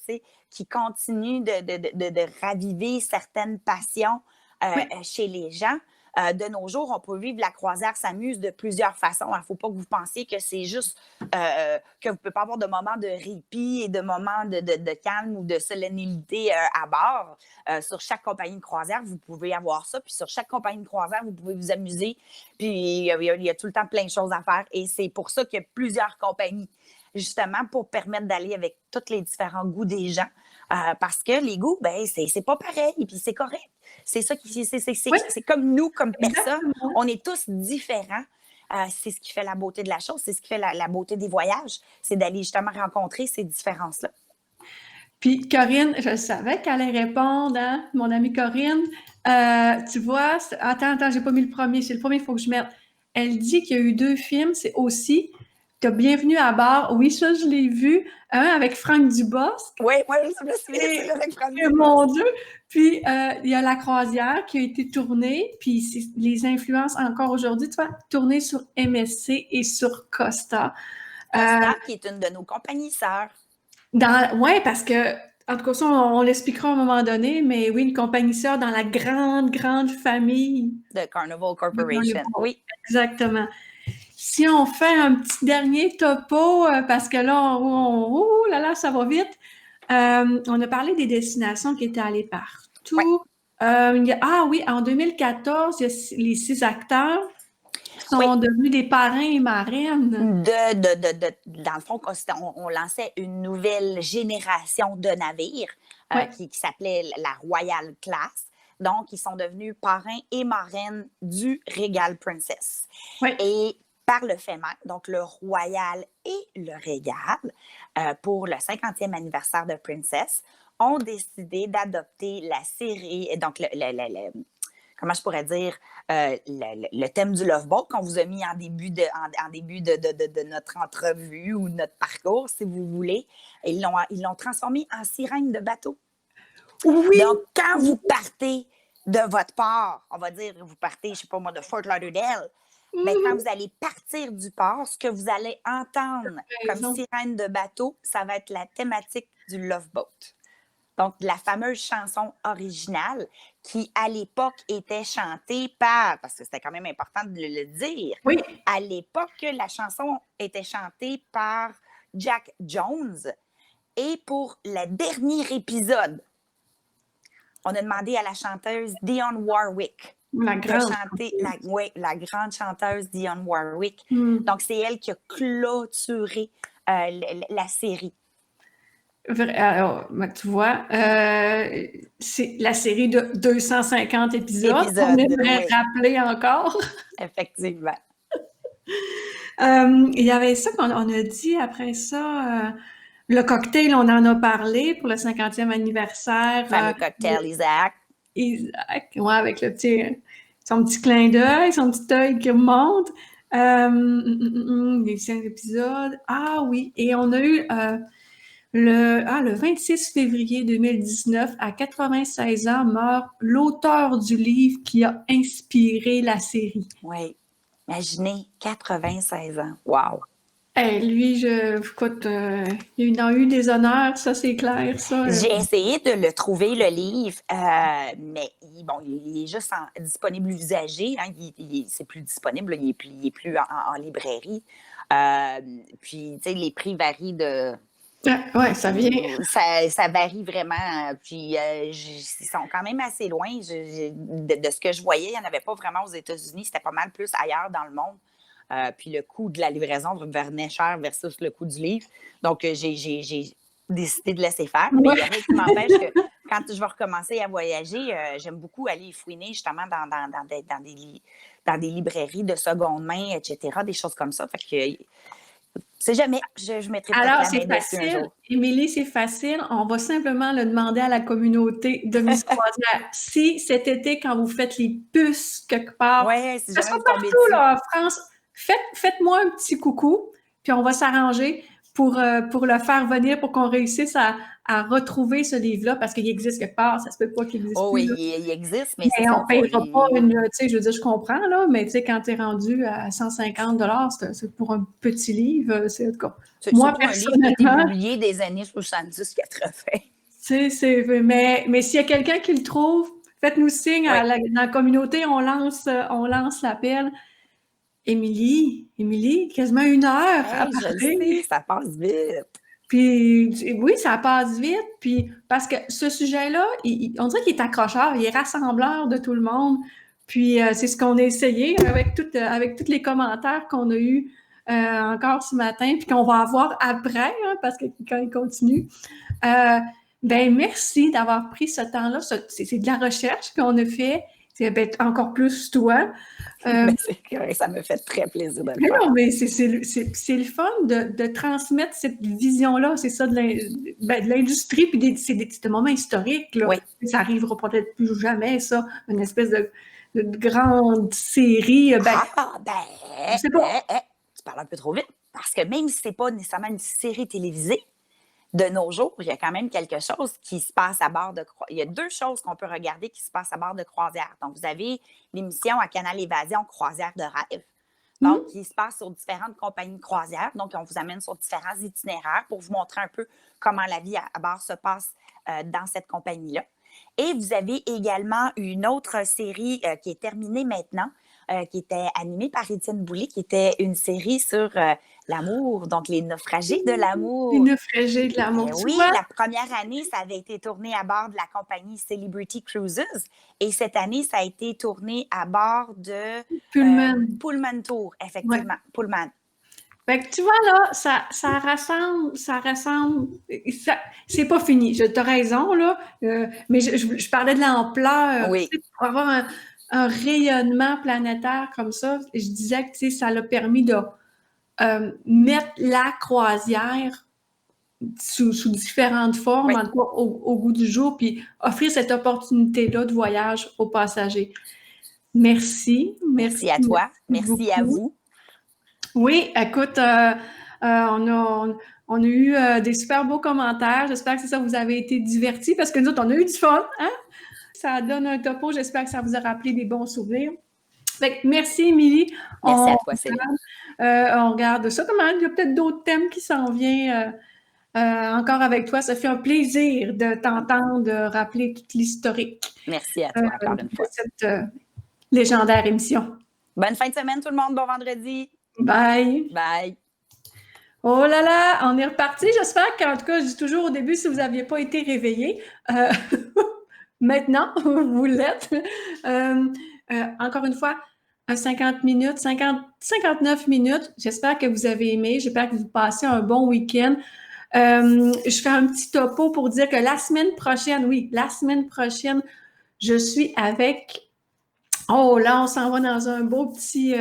qui continue de raviver certaines passions Oui. chez les gens. De nos jours, on peut vivre la croisière s'amuse de plusieurs façons. Il ne faut pas que vous pensiez que c'est juste que vous ne pouvez pas avoir de moments de répit et de moments de calme ou de solennité à bord. Sur chaque compagnie de croisière, vous pouvez avoir ça. Puis sur chaque compagnie de croisière, vous pouvez vous amuser. Puis il y a tout le temps plein de choses à faire. Et c'est pour ça qu'il y a plusieurs compagnies, justement, pour permettre d'aller avec tous les différents goûts des gens. Parce que les goûts, ben, c'est pas pareil, puis c'est correct. C'est ça c'est comme nous, comme personne. Exactement. On est tous différents. C'est ce qui fait la beauté de la chose, c'est ce qui fait la beauté des voyages, c'est d'aller justement rencontrer ces différences-là. Puis Corinne, je savais qu'elle allait répondre, hein, mon amie Corinne. Tu vois, attends, j'ai pas mis le premier. C'est le premier, il faut que je mette. Elle dit qu'il y a eu 2 films. C'est aussi que Bienvenue à bord. Oui, ça, je l'ai vu. Un avec Franck Dubosc. Oui, je me souviens, c'est avec Franck Mon Dieu! Puis, il y a La Croisière qui a été tournée, puis les influences encore aujourd'hui, tu vois, tournée sur MSC et sur Costa. Costa, qui est une de nos compagnies sœurs. Oui, parce que, en tout cas, ça, on l'expliquera à un moment donné, mais oui, une compagnie sœur dans la grande famille de Carnival Corporation. de Carnival. Oui. Exactement. Si on fait un petit dernier topo, parce que là, là là, ça va vite. On a parlé des destinations qui étaient allées partout. Ouais. Oui, en 2014, les 6 acteurs sont devenus des parrains et marraines. Dans le fond, on lançait une nouvelle génération de navires qui s'appelait la Royal Class. Donc, ils sont devenus parrains et marraines du Regal Princess. Oui. Et par le fait même, donc le Royal et le Regal, pour le 50e anniversaire de Princess, ont décidé d'adopter la série, donc comment je pourrais dire, le thème du Love Boat qu'on vous a mis en début de notre entrevue ou de notre parcours, si vous voulez. Ils l'ont transformé en sirène de bateau. Oui! Donc, quand vous partez de votre port, on va dire, vous partez, je ne sais pas moi, de Fort Lauderdale, mais quand vous allez partir du port, ce que vous allez entendre comme sirène de bateau, ça va être la thématique du Love Boat. Donc, la fameuse chanson originale qui, à l'époque, était chantée par, parce que c'était quand même important de le dire, oui. À l'époque, la chanson était chantée par Jack Jones. Et pour le dernier épisode, on a demandé à la chanteuse Dionne Warwick la grande chanteuse Dionne Warwick. Donc, c'est elle qui a clôturé la série. Alors, tu vois, c'est la série de 250 épisodes. On aimerait rappeler encore. Effectivement. Il y avait ça qu'on a dit après ça. Le cocktail, on en a parlé pour le 50e anniversaire. Le fameux cocktail Isaac. Isaac, ouais, avec son petit clin d'œil, son petit œil qui remonte. Les 5 épisodes. Ah oui, et on a eu... le 26 février 2019, à 96 ans, meurt l'auteur du livre qui a inspiré la série. Oui. Imaginez, 96 ans. Wow! Lui, écoute, il a eu des honneurs, ça, c'est clair, ça. J'ai essayé de le trouver, le livre, mais il est juste disponible usagé. Hein, c'est plus disponible, il est plus en librairie. Puis, tu sais, les prix varient de... Oui, ça vient. Ça varie vraiment. Puis, ils sont quand même assez loin. De ce que je voyais, il n'y en avait pas vraiment aux États-Unis. C'était pas mal plus ailleurs dans le monde. Puis, le coût de la livraison revenait cher versus le coût du livre. Donc, j'ai décidé de laisser faire. Mais il y a rien qui m'empêche que quand je vais recommencer à voyager, j'aime beaucoup aller fouiner justement dans des librairies de seconde main, etc., des choses comme ça. Fait que... C'est jamais. Je mettrai peut-être Alors, la c'est main dessus un facile. jour. Émilie, c'est facile. On va simplement le demander à la communauté de Miss Croisière. Si cet été, quand vous faites les puces quelque part, si ça jamais sera vous tombez partout, dessus. là, en France, faites-moi un petit coucou, puis on va s'arranger pour le faire venir, pour qu'on réussisse à retrouver ce livre-là, parce qu'il existe quelque part, ça se peut pas qu'il existe plus. Oui, il existe, mais on ne payera pas tu sais, je veux dire, je comprends, là, mais tu sais, quand tu es rendu à 150 $, c'est pour un petit livre, c'est en tout cas. Moi, personnellement, un livre qui a été publié des années 70-80. Mais s'il y a quelqu'un qui le trouve, faites-nous signe dans la communauté, on lance l'appel. Émilie, quasiment 1 heure à parler. Je sais, ça passe vite. Puis oui, ça passe vite. Puis parce que ce sujet-là, on dirait qu'il est accrocheur, il est rassembleur de tout le monde. Puis c'est ce qu'on a essayé avec tous les commentaires qu'on a eus encore ce matin, puis qu'on va avoir après, hein, parce que quand il continue. Ben merci d'avoir pris ce temps-là. C'est de la recherche qu'on a fait. Ben, encore plus toi. C'est correct, ça me fait très plaisir de le Mais faire. non, mais c'est le fun de transmettre cette vision-là. C'est ça de l'industrie, puis c'est des moments historiques. Là. Oui. Ça arrivera peut-être plus jamais, ça. Une espèce de grande série. Ben, je sais pas. Tu parles un peu trop vite. Parce que même si c'est pas nécessairement une série télévisée, de nos jours, il y a quand même quelque chose qui se passe à bord de croisière. Il y a deux choses qu'on peut regarder qui se passent à bord de croisière. Donc, vous avez l'émission à Canal Évasion Croisière de rêve. Donc, qui se passe sur différentes compagnies de croisière. Donc, on vous amène sur différents itinéraires pour vous montrer un peu comment la vie à bord se passe dans cette compagnie-là. Et vous avez également une autre série qui est terminée maintenant, qui était animée par Étienne Boulay, qui était une série sur l'amour, donc les naufragés de l'amour. Les naufragés de l'amour. Oui, la première année, ça avait été tourné à bord de la compagnie Celebrity Cruises. Et cette année, ça a été tourné à bord de Pullman Tour, effectivement. Ouais. Pullman. Fait que tu vois, là, ça rassemble, c'est pas fini. Tu as raison, là, mais je parlais de l'ampleur. Oui. Pour avoir un rayonnement planétaire comme ça, je disais que ça l'a permis de mettre la croisière sous différentes formes, Oui. en tout cas au goût du jour, puis offrir cette opportunité-là de voyage aux passagers. Merci. Merci à toi. Merci à vous. Oui, écoute, on a eu des super beaux commentaires. J'espère que ça vous avez été divertis parce que nous autres, on a eu du fun. Hein? Ça donne un topo. J'espère que ça vous a rappelé des bons souvenirs. Fait que merci, Émilie. Merci à toi, Céline. On regarde ça. Comment il y a peut-être d'autres thèmes qui s'en viennent encore avec toi. Ça fait un plaisir de t'entendre, de rappeler toute l'historique. Merci à toi encore une fois. Cette légendaire émission. Bonne fin de semaine, tout le monde. Bon vendredi. Bye. Bye. Oh là là, on est reparti. J'espère qu'en tout cas, je dis toujours au début, si vous n'aviez pas été réveillé, maintenant, vous l'êtes. Encore une fois, 50 minutes, 59 minutes. J'espère que vous avez aimé. J'espère que vous passez un bon week-end. Je fais un petit topo pour dire que la semaine prochaine, je suis avec... Oh là, on s'en va dans un beau petit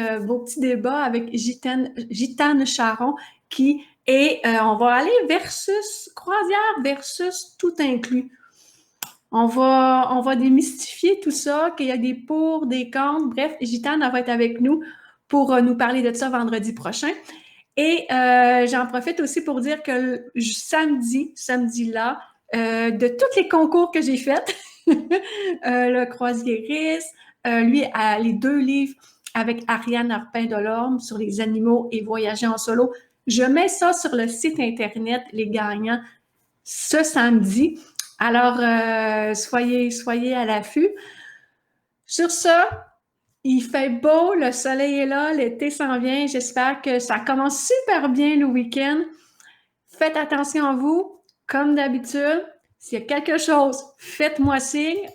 débat avec Gitane Charon qui est, on va aller versus croisière versus tout inclus. On va démystifier tout ça, qu'il y a des pour, des contre. Bref, Gitane va être avec nous pour nous parler de ça vendredi prochain. Et j'en profite aussi pour dire que samedi là, de tous les concours que j'ai faits, le croisiériste, lui a les 2 livres avec Ariane Arpin-Delorme sur les animaux et voyager en solo. Je mets ça sur le site Internet, les gagnants, ce samedi. Alors, soyez à l'affût. Sur ça, il fait beau, le soleil est là, l'été s'en vient. J'espère que ça commence super bien le week-end. Faites attention à vous, comme d'habitude. S'il y a quelque chose, faites-moi signe.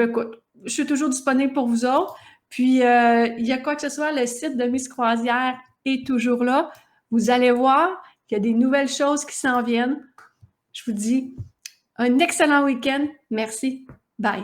Écoute, je suis toujours disponible pour vous autres. Puis, il y a quoi que ce soit, le site de Miss Croisière est toujours là. Vous allez voir qu'il y a des nouvelles choses qui s'en viennent. Je vous dis un excellent week-end. Merci. Bye.